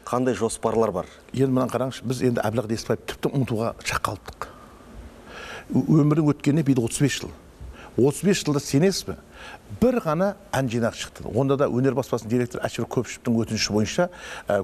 Қандай жоспарлар бар? Енді мынаны қараңызшы, біз енді Әбілқайыр Еспаев тіпті ұмытуға шақ қалдық. Өмірдің өткеніне биыл 35 жыл. 35 жылда сенесіз бе? Бір ғана ән жинақ шықты. Онда да өнер баспасының директоры Әшір Көпшевтің өтініші бойынша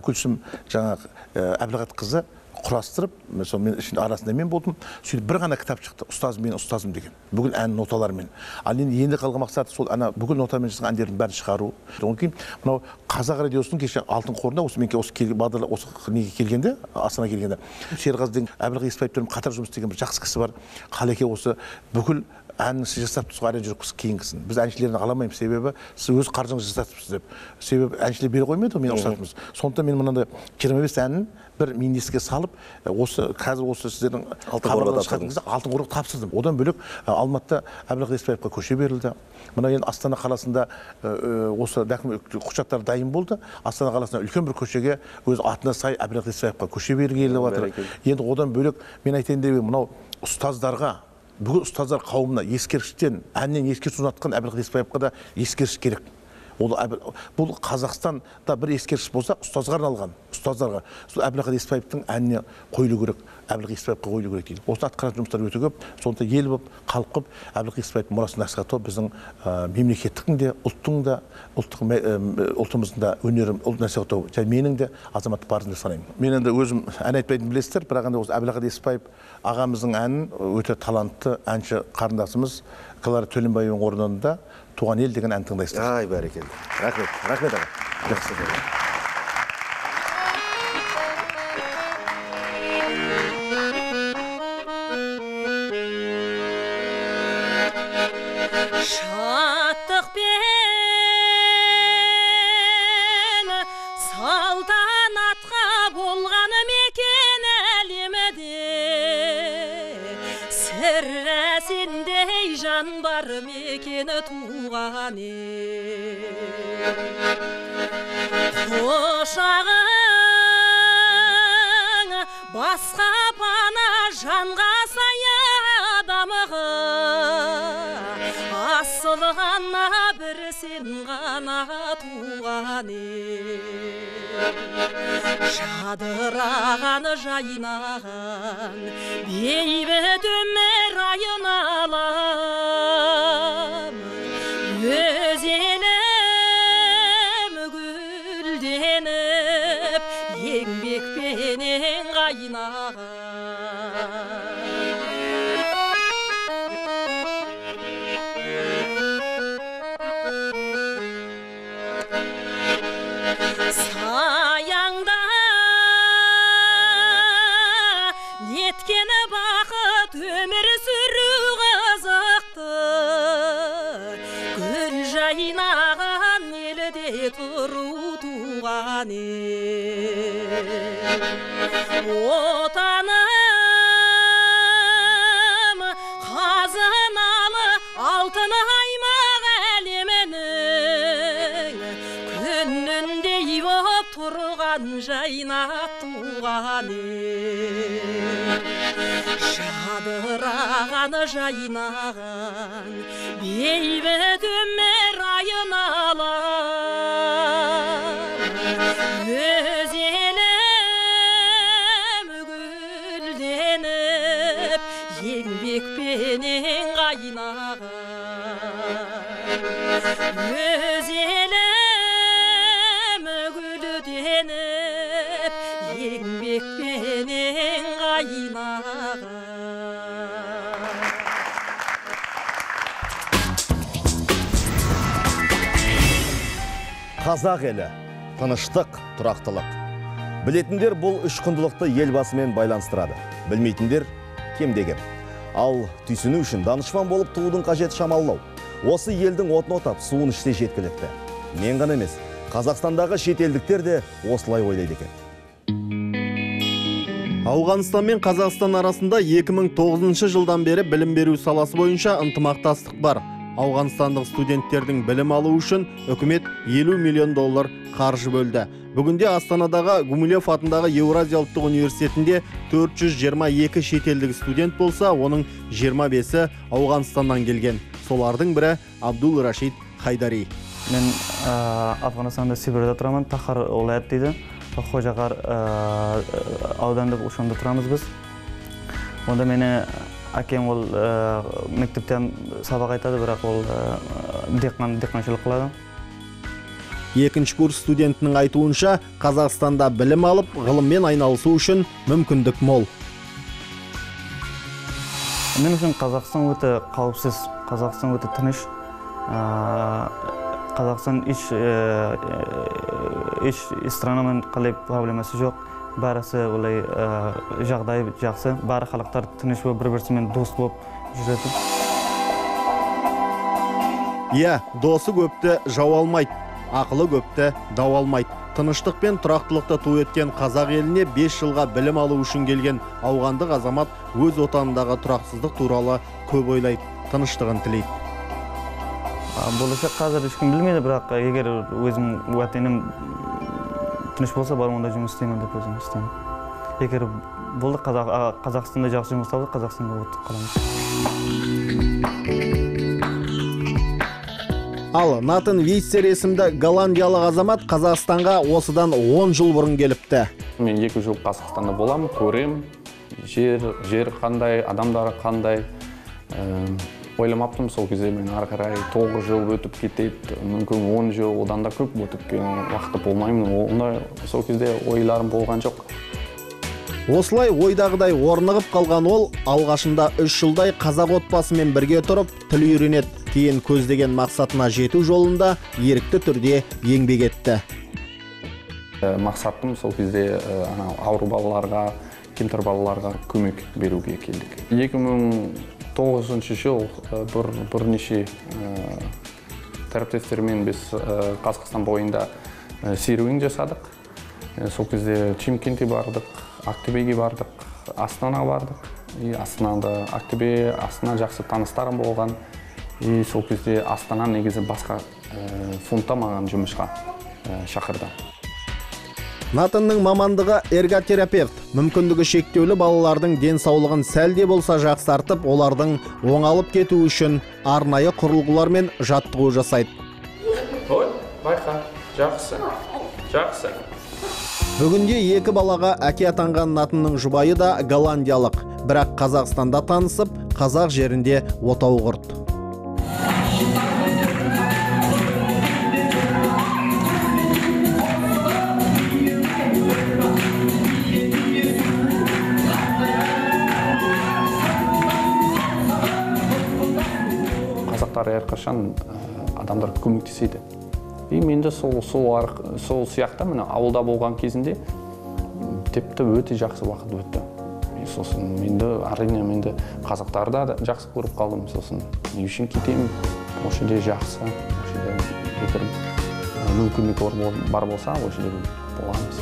Гүлсім жаңағы Әбілқайыр қызы құрастырып, мен арасында мен болдым. Сөйтіп бір ғана кітап шықты. Ұстазым мен ұстазым деген. Бүгін ән ноталармен. Ал енді қалған мақсаты сол бүгін нотамен жазған әндердің бәрін шығару. Одан кейін мынау Қазақ радиосының кеше алтын қорында осы неге келгенде, Астана келгенде, Серғазы Әбілқайыр Еспаевпен қатар жұмыс істеген бір жақсы кісі бар. Қалеке осы бүкіл әнін сіз жасап тұрсыз, арен жүріп кейінгісін. Біз әншілерді аламаймыз, себебі сіз өз қаржыңызды жасатыпсыз деп. Себебі әншілер бере қоймайды, мен ұқсатымыз. Сондықтан мен мынандай 25 әнін бір мини-дискіге салып, қазір осы сіздердің алтын қорға тапсырдым. Одан бөлек Алматыда Әбілқайыр Еспаевқа көше берілді. Мына енді Астана қаласында осы құжаттар дайын болды. Астана қаласында үлкен бір көшеге өз атына сай Әбілқайыр Еспаевқа көше бергелі жатыр. Енді одан бөлек мен айтайын деп мынау ұстаздарға, бүгін ұстаздар қауымына ескерткіштен, әннен ескерткіш ұнатқан Әбілқайыр Еспаевқа да ескерткіш керек. Бұл Қазақстанда бір ескерткіш болса, ұстазға арналған, ұстаздарға. Әбілқайыр Еспаевтың әніне қойылу керек, Әбілқайыр Еспаевқа қойылу керек дейді. Осы атқаратын жұмыстар өте көп. Сондықтан ел болып, халық болып, Әбілқайыр Еспаевтың мұрасын насихаттау біздің мемлекеттіктің де, ұлттың да, ұлтымыздың да өнерін насихаттау, және менің де азаматтық парызым деп санаймын. Мен енді өзім ән айтпайтын білесіздер, бірақ енді осы Әбілқайыр Еспаев ағамыздың әнін өте талантты әнші қарындасымыз Клара Төленбаеваның орындауында Туған ел деген ән тыңдайсыздар. Ай, бәрекелді. Рахмет аға. Жақсы. жан бар мекені туған қошағың басқа пана жанға сая адамығы асылы ғана бір сен ғана туған жадыраған жайнаған бейбіт өмір айналам өз елім гүлденіп еңбекпенен қайнаған саяңда неткені бақыт өмір сүру қызықты гүл жайнаған елде тұру туған отаным қазыналы алтын аймақ әлемінің күніндей боп тұрған жайнап туған жадыраған жайнаған бейбіт өмір айналам өз елім гүлденіп еңбекпенен қайнаған өз елім гүлденіп еңбекпенен қайнаған Қазақ елі, тыныштық, тұрақтылық. Білетіндер бұл үш құндылықты елбасымен байланыстырады. Білмейтіндер кемде-кем. Ал түйсіну үшін данышпан болып туудың қажет шамалау. Осы елдің отын отап, суын ішсе жеткілікті. Мен ғана емес, Қазақстандағы шетелдіктер де осылай ойлайды екен. Ауғанстан мен Қазақстан арасында 2009 жылдан бері білім беру саласы бойынша ынтымақтастық бар. Ауғанстандық студенттердің білім алу үшін үкімет $50 миллион қаржы бөлді. Бүгінде Астанадағы Гумилев атындағы Еуразия ұлттық университетінде 422 шетелдік студент болса, оның 25-і Ауғанстаннан келген. Солардың бірі Абдул Рашид Хайдари. Мен Афғанстанда Сибирьде тұрамын, Тахар олайат дейді. Қожағар аудандық ошонда тұрамыз біз. Онда мені әкем ол мектептен сабақ айтады, бірақ ол диқаншылық қылады. Екінші курс студентінің айтуынша, Қазақстанда білім алып, ғылыммен айналысу үшін мүмкіндік мол. Мен үшін Қазақстан өте қауіпсіз, Қазақстан өте тыныш. Қазақстан еш странамен қалай проблемасы жоқ. Бәрісі олай жағдай жақсы. Бәрі халықтар тыныш болып, бір-бірсімен дос болып жүреді. Иә, досы көпті жау алмайды, ақылы көпті дау алмайды. Тыныштық пен тұрақтылықты ту еткен қазақ еліне 5 жылға білім алу үшін келген ауғандық азамат өз отанындағы тұрақсыздық туралы көп ойлайды, тыныштығын тілейді. Болашақ қазір ешкім білмейді, бірақ егер өзім уәтенім тыныш болса, бар онда жұмыс істеймін деп өзім істеймін. Егер болды Қазақстанда жақсы жұмыс табылды, Қазақстанда өтіп қаламыз. Ал Натан Вейссер есімді голландиялық азамат Қазақстанға осыдан 10 жыл бұрын келіпті. Мен 2 жыл Қазақстанда боламын, көрем, жер қандай, адамдары қандай. Ойламаптым сол кезде мен ары қарай 9 жыл өтіп кетеді, мүмкін 10 жыл, одан да көп өтіп кеткен уақыты болмаймын. Онда сол кезде ойларым болған жоқ. Осылай ойдағыдай орнығып қалған ол, алғашында 3 жылдай қазақ отбасымен бірге тұрып, тіл үйренеді, кейін көздеген мақсатына жету жолында ерікті түрде еңбек етті. Мақсатым сол кезде ауру балаларға, кемтар балаларға көмек беруге келдік. 2009 жыл бірнеше әріптестермен біз Қазақстан бойында серуен жасадық. Сол кезде Чимкентке бардық, Ақтөбеге бардық, Астана бардық. Астанада, Ақтөбе, Астана жақсы таныстарым болған. И сол кезде Астана негізі басқа фондта маған жұмысқа шақырды. Натанның мамандығы эрготерапевт. Мүмкіндігі шектеулі балалардың денсаулығын сәлде болса жақсартып, олардың оңалып кету үшін арнайы құрылғылар мен жаттығу жасайды. Ой, байқа, жақсы. Жақсы. Бүгінде екі балаға әке атанған Натанның жұбайы да голландиялық, бірақ Қазақстанда танысып, қазақ жерінде отау құрды. Қазақтар әрқашан адамдар көмектеседі. И мен де сол сияқты міне ауылда болған кезінде тіпті өте жақсы уақыт өтті. Сосын әрине менде қазақтарды да жақсы көріп қалдым. Сосын не үшін кетемін? Осы жерде жақсы, осы жерде егер мүмкіндік бар болса, осы жерде боламыз.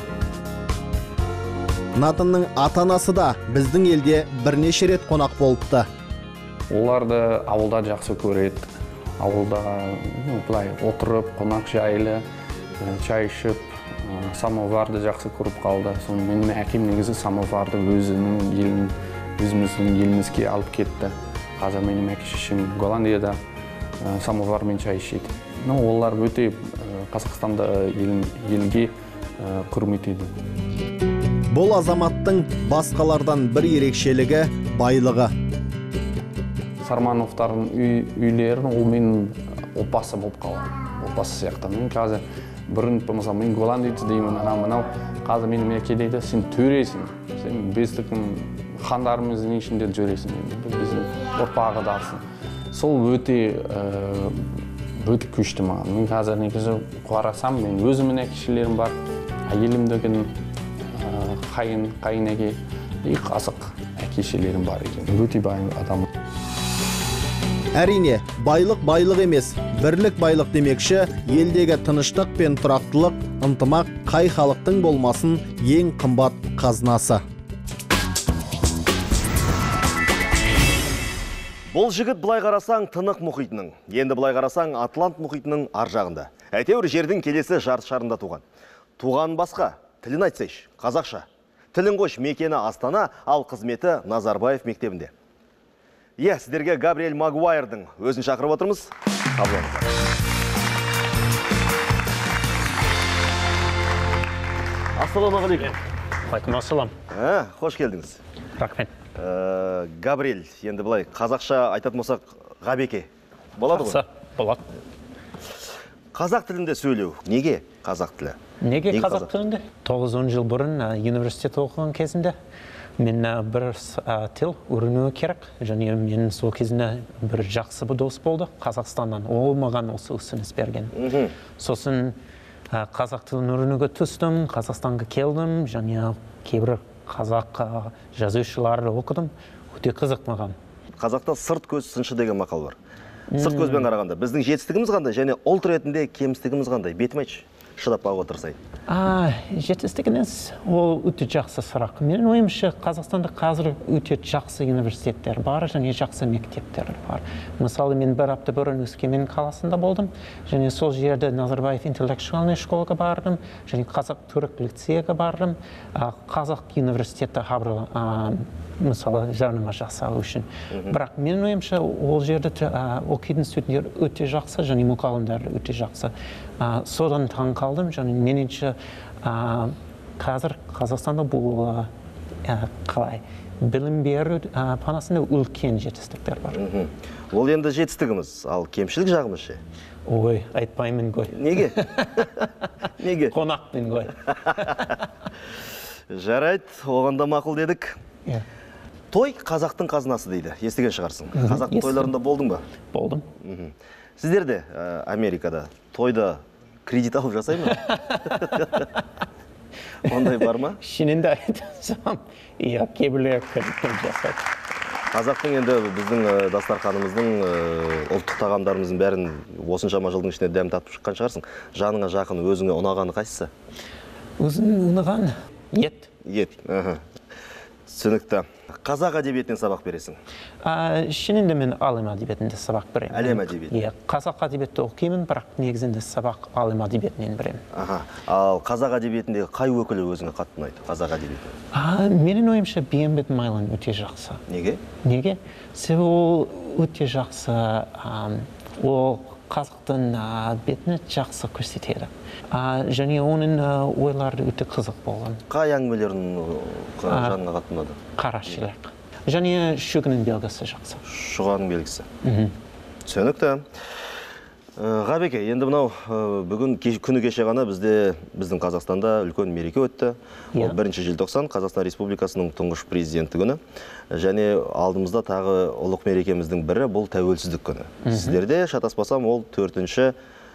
Натанның ата-анасы да біздің елде бірнеше рет қонақ болыпты. Оларды ауылда жақсы көреді. Ауылда былай отырып, қонақ жайлы, чай ішіп, самоварды жақсы көріп қалды. Менің әкем негізі самоварды өзіміздің елімізге алып кетті. Қазір менің әке-шешем Голландияда самовармен чай ішеді. Олар өте Қазақстанда елге құрмет етеді. Бұл азаматтың басқалардан бір ерекшелігі байлығы. Сармановтардың үйлерін ол менің отбасы болып қалады. Отбасы сияқты. Мен қазір мысалы мен голландец деймін, мынау қазір менің әке дейді, сен төресің, сен біздің хандарымыздың ішінде жүресің, біздің ұрпағыдарсың. Сол өте күшті маған. Мен қазір негізі қарасам, мен өзімнің әкешелерім бар, әйелімдігін қайын әке, қазақ әкешелерім бар екен. Өте бай адам. Әрине, байлық емес, бірлік байлық демекші, елдегі тыныштық пен тұрақтылық, ынтымақ қай халықтың болмасын ең қымбат қазынасы. Бұл жігіт былай қарасаң тынық мұхитының, енді былай қарасаң Атлант мұхитының ар жағында. Әйтеуір жердің келесі жарты шарында туған. Туған басқа, тілін айтсайшы, қазақша. Тілін қош, мекені Астана, ал қызметі Назарбаев мектебінде. Сіздерге Габриэль Магуайрдың өзін шақырып отырмыз. Қабылыңыздар. Ассалаумағалейкум. Алейкум. Қош келдіңіз. Рахмет. Габриэль, енді былай қазақша айтатын болсақ, Ғабеке. Болады ғой? Болады. Қазақ тілінде сөйлеу. Неге қазақ тілі? Неге қазақ тілінде? 9-10 жыл бұрын университет оқыған кезінде мен бір тіл үйрену керек, және мен сол кезінде бір жақсы бір дос болды Қазақстаннан. Ол маған осы ұсыныс берген. Сосын қазақ тілін үйренуге түстім, Қазақстанға келдім, және кейбір қазақ жазушыларды оқыдым. Өте қызық маған. Қазақта сырт көз сыншы деген мақал бар. Сырт көзбен қарағанда біздің жетістігіміз қандай, және ұлт ретінде кемістігіміз қандай? Бетім айтшы, шыдап бағып отырсайын. Жетістігіңіз ол өте жақсы сұрақ. Менің ойымша Қазақстанда қазір өте жақсы университеттер бар, және жақсы мектептер бар. Мысалы, мен бір апта бұрын Өскемен қаласында болдым, және сол жерде Назарбаев интеллектуальный школаға бардым, және қазақ-түрік лицейге бардым, қазақ университеті мысалы жарнама жасау үшін. Бірақ менің ойымша ол жерде оқитын студенттер өте жақсы, және мұғалімдер өте жақсы. Содан таң қалдым, және меніңше қазір Қазақстанда бұл қалай білім беру панасында үлкен жетістіктер бар. Ол енді жетістігіміз, ал кемшілік жағымыз ше? Ой, айтпаймын ғой. Неге? Неге? Қонақпен ғой. Жарайды, оғанда мақұл дедік. Той қазақтың қазынасы дейді, естіген шығарсың. Қазақтың тойларында болдың ба? Болдым. Сіздер де Америкада тойда кредит алып жасай ма? Ондай бар ма? Шынында айтсам, кейбірлер кредитпен жасайды. Қазақтың енді біздің дастарханымыздың ұлттық тағамдарымыздың бәрін осыншама жылдың ішінде дәм татып шыққан шығарсың. Жаныңа жақын, өзіңе ұнағаны қайсысы? Өзіңе ұнаған ет. Ет. Түсінікті. қазақ әдебиетінен сабақ бересің? Шынында мен әлем әдебиетінде сабақ беремін. Әлем әдебиеті? Иә, қазақ әдебиетті оқимын, бірақ негізінде сабақ әлем әдебиетінен беремін. Ал қазақ әдебиетіндегі қай өкілі өзіңе қатты ұнайды, қазақ әдебиеті? Менің ойымша Бейімбет Майлин өте жақсы. Неге? Неге? Себебі ол өте жақсы, ол қазақтың бетіне жақсы көрсетеді. Және оның ойлары өте қызық болған. Қай әңгімелерін жаныңа қатты ұнады? Қарашылық. Және шүгінің белгісі жақсы. Шұғаның белгісі. Түсінікті. Ғабеке, енді мынау бүгін күні кеше ғана біздің Қазақстанда үлкен мереке өтті. Ол 1 желтоқсан Қазақстан Республикасының тұңғыш президенті күні. Және алдымызда тағы ұлық мерекеміздің бірі бұл тәуелсіздік күні. Сіздерде шатаспасам ол 4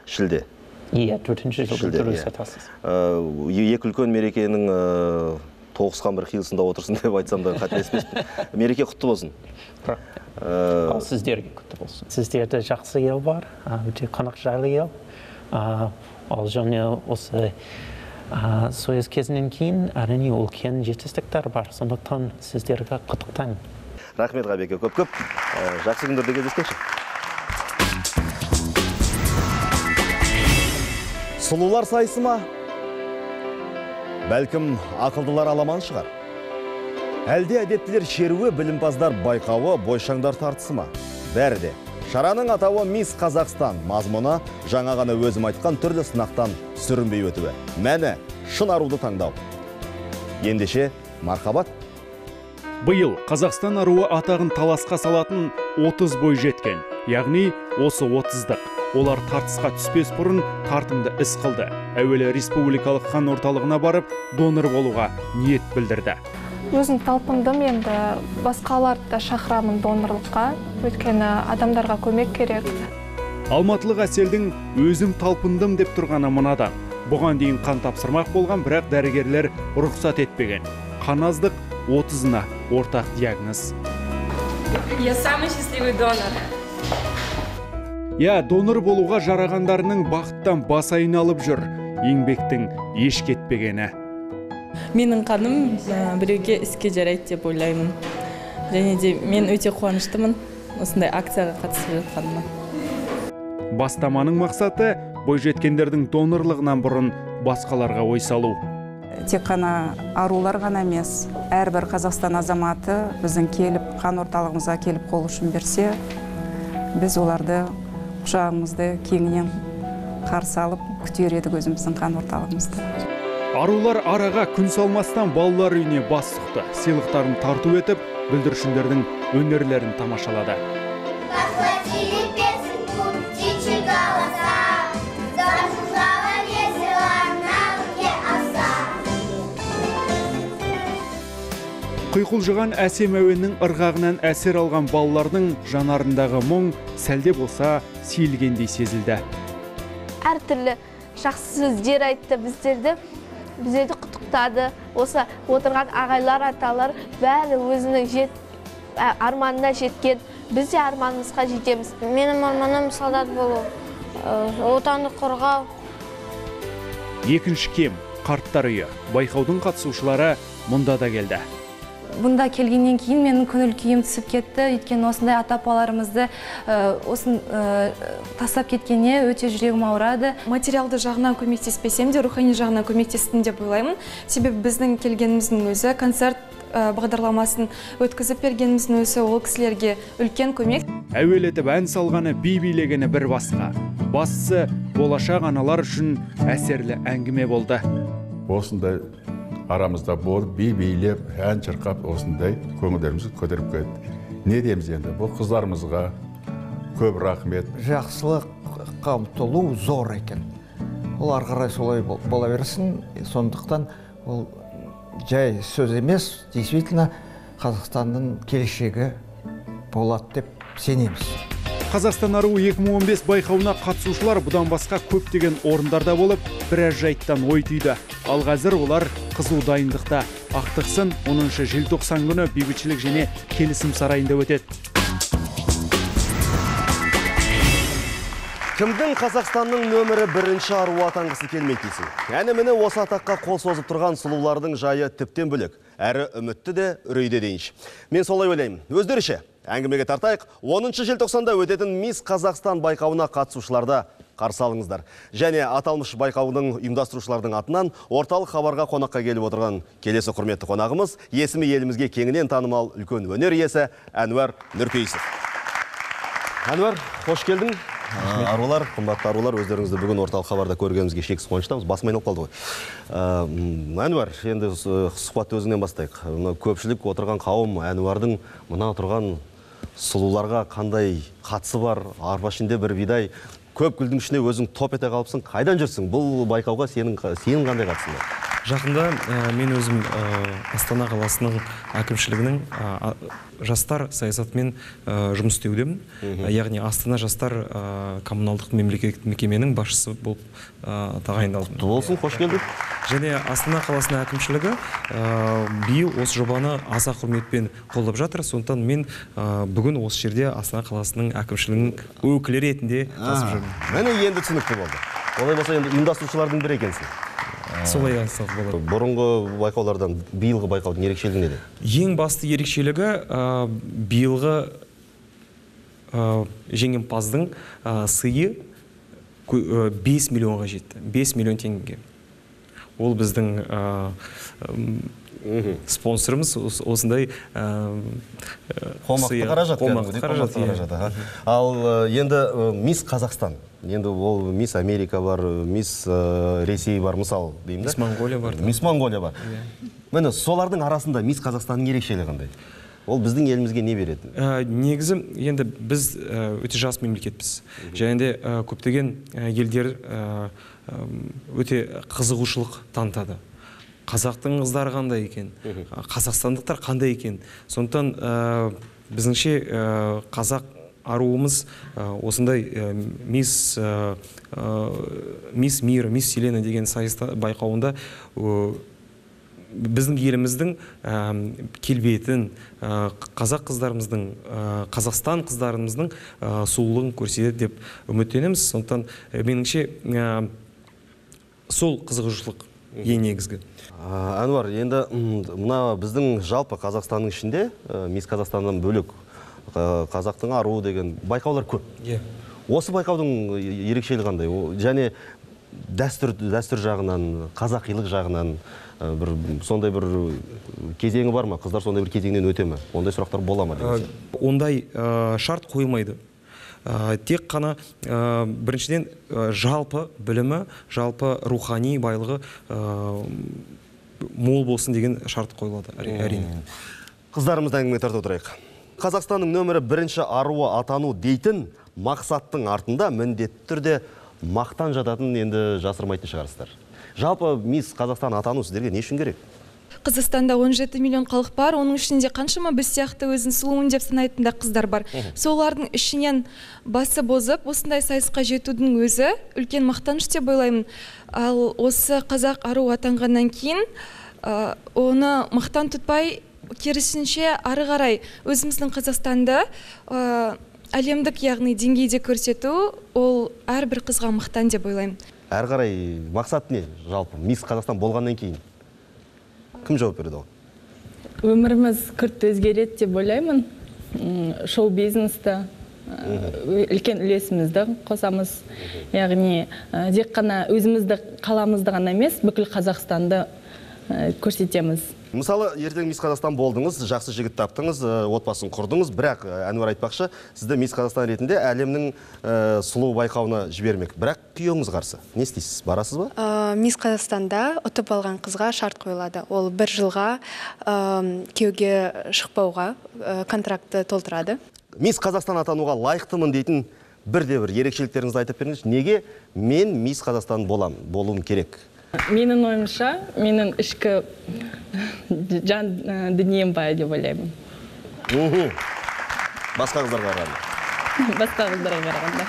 шілде. Иә, 4 шілде дұрыс айтасыз. Екі үлкен мерекенің тоғысқан бір қиылысында отырсын деп айтсам да қателеспеспін. Мереке құтты болсын. Ал сіздерге құтты болсын. Сіздерде жақсы ел бар, өте қонақжайлы ел. Ал және осы Союз кезінен кейін әрине үлкен жетістіктер бар. Сондықтан сіздерге құттықтаймын. Рахмет, Ғабеке, көп-көп. Жақсы күндерде кездескенше. Сұлулар сайысы ма? Бәлкім ақылдылар аламан шығар. Әлде әдеттілер шеруі, білімпаздар байқауы, бойшаңдар тартысы ма? Бәрі де. Шараның атауы Мисс Қазақстан, мазмұны жаңа ғана өзім айтқан түрлі сынақтан сүрінбей өтуі. Мәні шын аруды таңдау. Ендеше, мархабат. Биыл Қазақстан аруы атағын таласқа салатын 30 бой жеткен. Яғни осы 30-дық. Олар тартысқа түспес бұрын тартымды іс қылды. Әуелі республикалық қан орталығына барып, донор болуға ниет білдірді. Өзім талпындым, енді басқаларды да шақырамын донорлыққа, өйткені адамдарға көмек керек. Алматылық Әселдің өзім талпындым деп тұрғаны мынадан. Бұған дейін қан тапсырмақ болған, бірақ дәрігерлер рұқсат етпеген. Қан аздық 30-на ортақ диагноз. Я самый счастливый донор. Донор болуға жарағандарының бақыттан бас айналып жүр. Еңбектің еш кетпегені. Менің қаным біреуге іске жарайды деп ойлаймын. Және де мен өте қуаныштымын осындай акцияға қатысып жатқаныма. Бастаманың мақсаты бойжеткендердің донорлығынан бұрын басқаларға ой салу. Тек қана арулар ғана емес, әрбір Қазақстан азаматы біздің келіп, қан орталығымызға келіп қол ұшын берсе, біз оларды құшағымызды кеңінен қарсы алып күтер едік өзіміздің қан орталығымызды. Арулар араға күн салмастан балалар үйіне бас сұқты. Сыйлықтарын тарту етіп, бүлдіршіндердің өнерлерін тамашалады. Құйқылжыған әсем әуеннің ырғағынан әсер алған балалардың жанарындағы мұң сәлде болса сейілгендей сезілді. Әртүрлі жақсы сөздер айтты біздерді құттықтады. Осы отырған ағайлар, аталар бәрі өзінің арманына жеткен. Біз де арманымызға жетеміз. Менің арманым солдат болу, отанды қорғау. Екінші кем қарттар үйі. Байқаудың қатысушылары мұнда да келді. Бұнда келгеннен кейін менің көңіл күйім түсіп кетті. Өйткені осындай ата-апаларымызды тастап кеткеніне өте жүрегім ауырады. Материалды жағынан көмектеспесем де, рухани жағынан көмектестім деп ойлаймын. Себебі біздің келгеніміздің өзі, концерт бағдарламасын өткізіп бергеніміздің өзі ол кісілерге үлкен көмек. Әуелетіп ән салғаны, би билегені бір басқа. Бастысы болашақ аналар үшін әсерлі әңгіме болды. Осындай арамызда болып, би-билеп, ән шырқап, осындай көңілдерімізді көтеріп кетті. Не дейміз енді? Бұл қыздарымызға көп рахмет. Жақсылық, қамтылу зор екен. Ол ары қарай солай бола берсін. Сондықтан ол жай сөз емес, действительно Қазақстанның келешегі болады деп сенеміз. Қазақстан аруы 2015 байқауына қатысушылар бұдан басқа көптеген орындарда болып, біраз жайттан ой түйді. Ал қазір олар қызу дайындықта. Ақтықсын 10 желтоқсан күні бейбітшілік және келісім сарайында өтеді. Кімдің Қазақстанның нөмірі бірінші аруы атанғысы келмейді дейсің? Әні міне осы атаққа қол созып тұрған сұлулардың жайы тіптен бөлек. Әрі үмітті де, үрейде дейінші. Мен солай ойлаймын. Өздеріше, әңгімеге тартайық. 10 желтоқсанда өтетін Мисс Қазақстан байқауына қатысушыларды қарсы алыңыздар. Және аталмыш байқаудың ұйымдастырушылардың атынан орталық хабарға қонаққа келіп отырған келесі құрметті қонағымыз, есімі елімізге кеңінен танымал үлкен өнер иесі Әнуар Нұрпейісов. Әнуар, қош келдің. Арулар, қымбатты арулар, өздеріңізді бүгін орталық хабарда көргенімізге шексіз қуаныштамыз. Басым айналып қалды ғой. Әнуар, енді сұхбатты өзіңнен бастайық. Көпшілік отырған қауым Әнуардың мына отырған сұлуларға қандай қатысы бар? Арба ішінде бір бидай, көп гүлдің ішіне өзің топ ете қалыпсың. Қайдан жүрсің? Бұл байқауға сенің қандай қатысың бар? Жақында мен өзім Астана қаласының әкімшілігінің жастар саясатымен жұмыс істеудемін. Яғни Астана жастар коммуналдық мемлекеттік мекеменің басшысы болып тағайындалдым. Құтты болсын, қош келдік. Және Астана қаласының әкімшілігі биыл осы жобаны аса құрметпен қолдап жатыр. Сондықтан мен бүгін осы жерде Астана қаласының әкімшілігінің өкілі ретінде жазып жүрмін. Міне енді түсінікті болды. Олай болса енді ұйымдастырушылардың бірі екенсің. Солай айтсақ болады. Бұрынғы байқаулардан биылғы байқаудың ерекшелігі неде? Ең басты ерекшелігі биылғы жеңімпаздың сыйы 5 миллионға жетті. 5 миллион теңгеге. Ол біздің спонсорымыз осындай қомақты қаражат. Ал енді Мисс Қазақстан, енді ол Мисс Америка бар, Мисс Ресей бар, мысал деймін да? Мисс Монголия бар. Мисс Монголия бар. Мені солардың арасында Мисс Қазақстанның ерекшелігі қандай? Ол біздің елімізге не береді? Негізі, енді біз өте жас мемлекетпіз. Және де көптеген елдер өте қызығушылық танытады. Қазақтың қыздары қандай екен, қазақстандықтар қандай екен. Сондықтан біздіңше қазақ аруымыз осындай Мисс Мир, Мисс Селена деген сайыста байқауында біздің еліміздің келбетін, қазақ қыздарымыздың, Қазақстан қыздарымыздың сұлулығын көрсетеді деп үміттенеміз. Сондықтан меніңше сол қызығушылық ең негізгі. Әнуар, енді мына біздің жалпы Қазақстанның ішінде Мисс Қазақстаннан бөлек қазақтың аруы деген байқаулар көп. Осы байқаудың ерекшелігі қандай? Және дәстүр жағынан, қазақилық жағынан сондай бір кезеңі бар ма? Қыздар сондай бір кезеңнен өте ме? Ондай сұрақтар бола ма? Ондай шарт қойылмайды. Тек қана біріншіден жалпы білімі, жалпы рухани байлығы мол болсын деген шарт қойылады, әрине. Қыздарымызды әңгіме тартып отырайық. Қазақстанның нөмірі бірінші аруы атану дейтін мақсаттың артында міндетті түрде мақтан жататын енді жасырмайтын шығарсыздар. Жалпы Мисс Қазақстан атану сіздерге не үшін керек? Қазақстанда 17 миллион халық бар, оның ішінде қаншама біз сияқты өзін сұлуымын деп санайтын да қыздар бар. Солардың ішінен басы бозып, осындай сайысқа жетудің өзі үлкен мақтаныш деп ойлаймын. Ал осы қазақ ару атанғаннан кейін оны мақтан тұтпай, керісінше ары қарай өзіміздің Қазақстанды әлемдік яғни деңгейде көрсету, ол әрбір қызға мақтан деп ойлаймын. Әрі қарай мақсат не жалпы Мисс Қазақстан болғаннан кейін? Кім жауап береді ол? Өміріміз күрт өзгереді деп ойлаймын. Шоу-бизнесті үлкен үлесімізді қосамыз. Яғни тек қана өзімізді қаламызды ғана емес, бүкіл Қазақстанды көрсетеміз. Мысалы, ертең Мисс Қазақстан болдыңыз, жақсы жігіт таптыңыз, отбасын құрдыңыз, бірақ Әнуар айтпақшы, сізді Мисс Қазақстан ретінде әлемнің сұлу байқауына жібермек. Бірақ күйеуіңіз қарсы. Не істейсіз? Барасыз ба? Мисс Қазақстанда ұтып алған қызға шарт қойылады. Ол 1 жылға күйеуге шықпауға контрактты толтырады. Мисс Қазақстан атануға лайықтымын дейтін бірде-бір ерекшеліктеріңізді айтып беріңізші. Неге мен Мисс Қазақстан болуым керек? Менің ойымша, менің ішкі жан дүнием бай деп ойлаймын. Басқа қыздарға қарағанда? Басқа қыздарға қарағанда.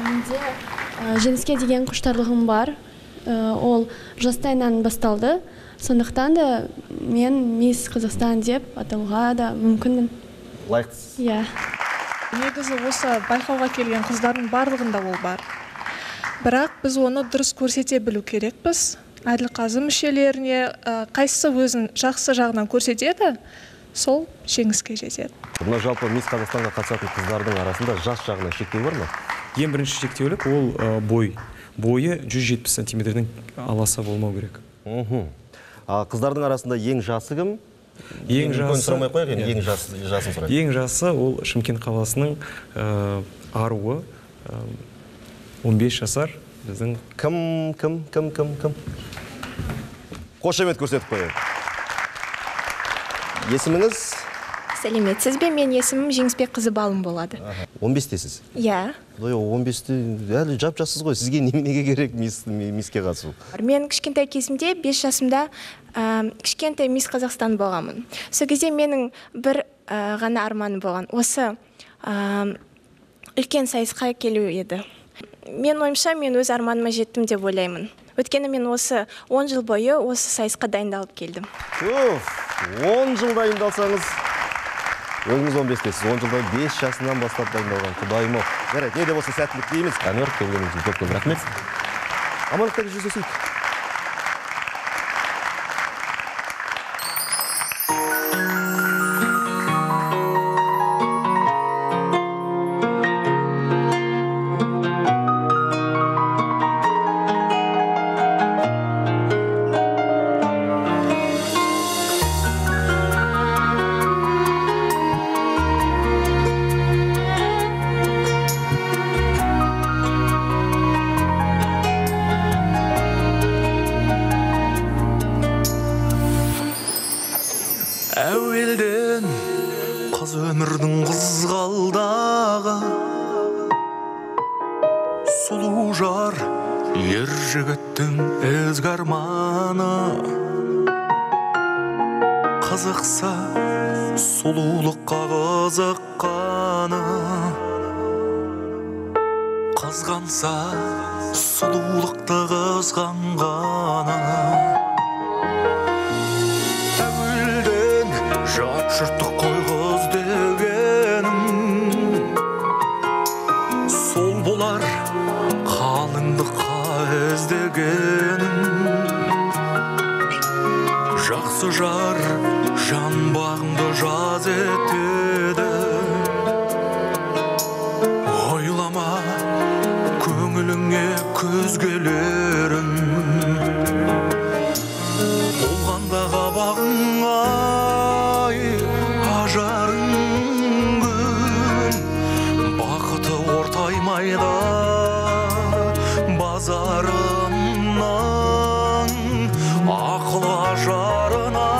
Менде жеңіске деген құштарлығым бар. Ол жастайынан басталды. Сондықтан да мен Мисс Қазақстан деп атауға да мүмкінмін. Лайықтысыз. Иә. негізі осы байқауға келген қыздардың барлығында ол бар. Бірақ біз оны дұрыс көрсете білу керекпіз. Әділқазы мүшелеріне қайсысы өзін жақсы жағынан көрсетеді, сол жеңіске жетеді. Мына жалпы Мисс Қазақстанға қатысатын қыздардың арасында жас жағынан шектеу бар ма? Ең бірінші шектеулік ол бой. Бойы 170 сантиметрдің аласа болмау керек. Қыздардың арасында ең жасы кім? Ең жасы сұрамай қояйық, ең жасын сұрайық. Ең жасы ол Шымкент қаласының аруы 15 жасар. Біздің кім? Қошемет көрсетіп қояйық. Есіміңіз? Сәлеметсіз бе? Мен есімім Жеңісбек қызы Балым болады. 15-тесіз? Иә. 15-те әлі жап-жассыз ғой. Сізге неге керек миске қатысу? Мен кішкентай кезімде 5 жасымда кішкентай Мисс Қазақстан болғанмын. Сол кезде менің бір ғана арманым болған. Осы үлкен сайысқа келу еді. Мен ойымша, мен өз арманыма жеттім деп ойлаймын. Өткені мен осы 10 жыл бойы осы сайысқа дайындалып келдім. 10 жыл дайындалсаңыз, өзіңіз 15-тесіз, 10 жылда 5 жасынан бастап дайындалған. Құдайым-ау. Жарайды, не де болса сәттілік дейміз. Әнуар, келгеніңіз үшін көп рахмет. Амандықта жүздесейік. Әуелден қыз өмірдің қызғалдағы, сұлу жар ер жігіттің ізгі арманы. Қызықса сұлулыққа қызыққаны, қызғанса сұлулықты қызғанғаны. Жат жұрттық қой қыз дегенім, сол болар қалыңдыққа іздегенім. Жақсы жар жан бағымды жаз етеді, ойлама көңіліңе күз келерін. Болғанда қабағыңа ажарың күн, бақыты ортаймайда базарымның. Ақыл ажарына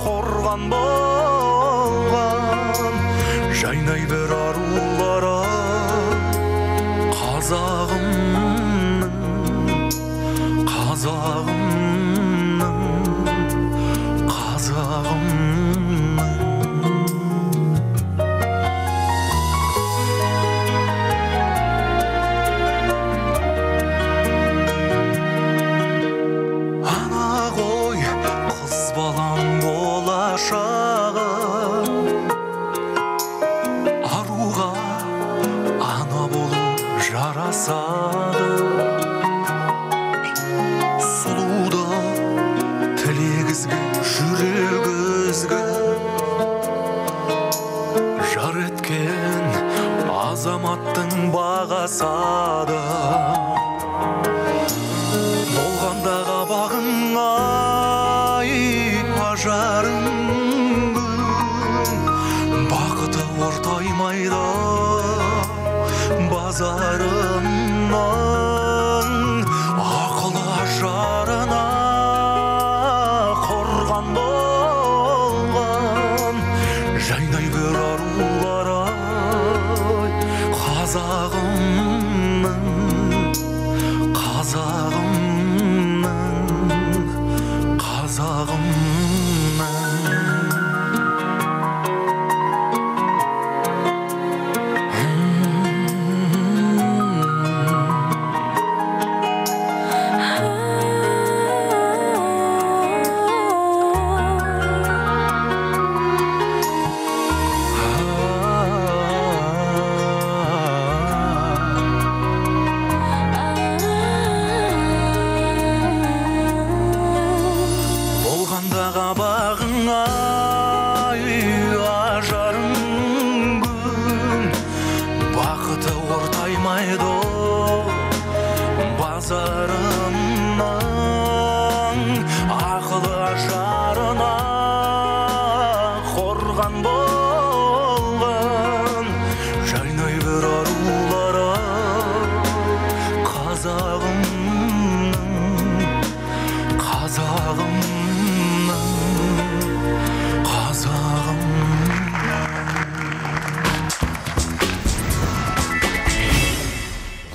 қорған болған, жайнай бер арулары қазағымның, қазағымның, қазағымның. Ана ғой қыз балам болашағы, аруға ана болу жарасады. Сұлуды тілегізгі жүрегізгі, жар еткен азаматтың бағасады. Болғанда қабағыңа ажарың күн, бақыты ортаймайда базарымның. Ақыл ажарына қорған болған, жайнай бер арулары қазағымның, қазағымның, қазағымның. жылы жарына қорған болған жайнай бір арулары қазағым.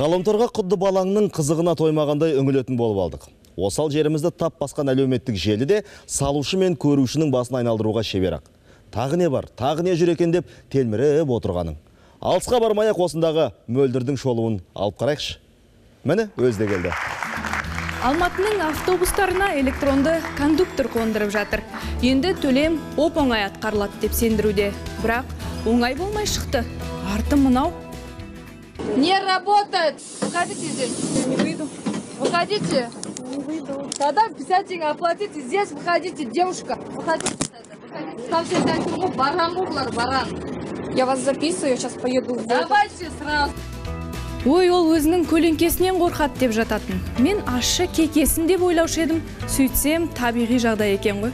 Ғаламторға құдды балаңның қызығына тоймағандай үңілетін болып алдық. Осал жерімізді тап басқан әлеуметтік желіде салушы мен көрушінің басын айналдыруға шеберақ. Тағы не бар, тағы не жүр екен деп телміріп отырғаның. Алысқа бармай-ақ осындағы мөлдірдің шолуын алып қарайықшы. Міне өзі де келді. Алматының автобустарына электронды кондуктор қондырып жатыр. Енді төлем оп-оңай атқарылады деп сендіруде. Бірақ оңай болмай шықты. Арты мынау. Не работает. Выходите здесь. Не выйду. Выходите. Не выйду. Тогда 50 тенге оплатите. Здесь выходите, девушка. Выходите. Там все так баран бурлар, баран. Я вас записываю, я сейчас поеду. Давайте сразу. Ой, ол өзінің көлеңкесінен қорқады деп жататын. Мен ащы кекесін деп ойлаушы едім. Сөйтсем табиғи жағдай екен ғой.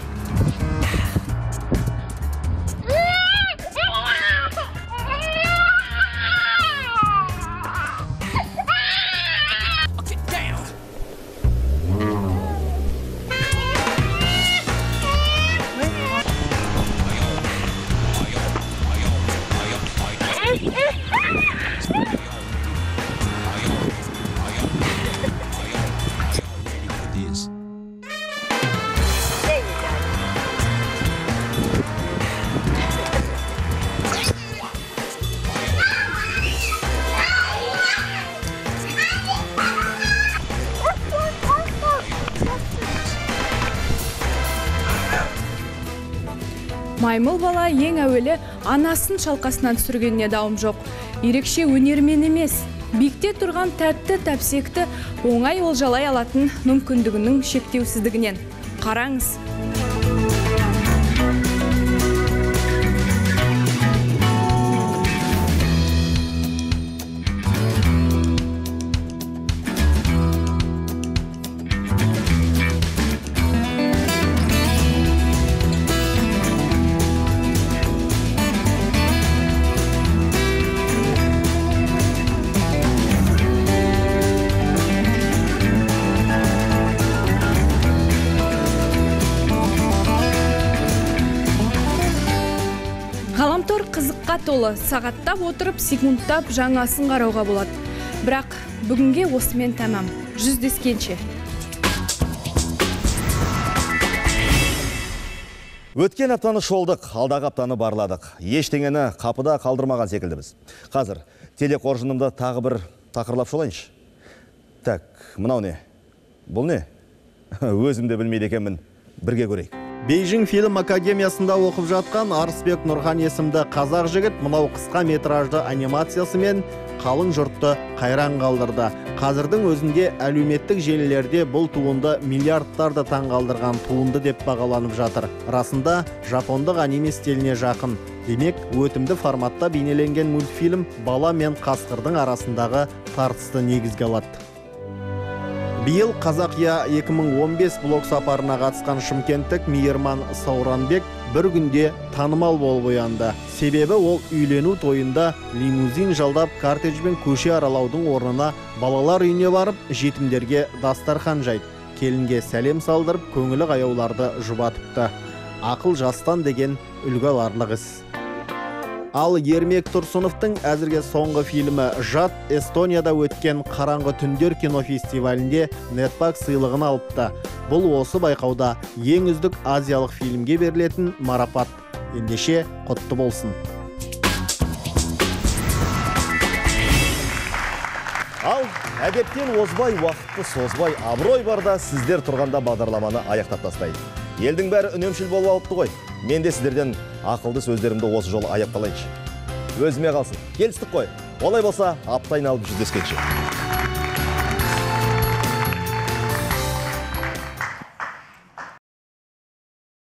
Маймыл бала ең әуелі анасын шалқасынан түсіргеніне дауым жоқ. Ерекше өнермен емес, биікте тұрған тәтті тәпсекті оңай олжалай алатын мүмкіндігінің шектеусіздігінен. Қараңыз. Ғаламтор қызыққа толы, сағаттап отырып, секундтап жаңасын қарауға болады. Бірақ бүгінге осымен тәмам. Жүздескенше. Өткен аптаны шолдық, алдағы аптаны барладық. Ештеңені қапыда қалдырмаған секілдіміз. Қазір телекоржынымды тағы бір тақырлап шолайыншы. Так, мынау не? Бұл не? Өзім де білмейді екенмін. Бірге көрейік. Бейжің фильм академиясында оқып жатқан Арысбек Нұрхан есімді қазақ жігіт мынау қысқа метражды анимациясымен қалың жұртты қайран қалдырды. Қазірдің өзінде әлеуметтік желілерде бұл туынды миллиардтарды таңғалдырған туынды деп бағаланып жатыр. Расында жапондық аниме стиліне жақын. Демек, өтімді форматта бейнеленген мультфильм бала мен қасқырдың арасындағы тартысты негізге алады. Биыл Қазақия 2015 блог сапарына қатысқан шымкенттік Мейірман Сауранбек бір күнде танымал болып оянды. Себебі ол үйлену тойында лимузин жалдап кортежбен көше аралаудың орнына балалар үйіне барып, жетімдерге дастархан жайды. Келінге сәлем салдырып, көңілі қаяуларды жұбатыпты. Ақыл жастан деген үлгі аларлық іс. Ал Ермек Тұрсыновтың әзірге соңғы фильмі «Жат» Эстонияда өткен Қараңғы түндер кинофестивалінде Нетбак сыйлығын алыпты. Бұл осы байқауда ең үздік азиялық фильмге берілетін марапат. Ендеше құтты болсын. Ал әдептен озбай, уақытты созбай, абырой барда сіздер тұрғанда бағдарламаны аяқтап тастайды. Елдің бәрі үнемшіл болып алыпты ғой. Мен де сіздерден ақылды сөздерімді осы жолы аяқталайыншы. Өзіме қалсын. Келістік қой. Олай болса, аптайын алып жүздескенше.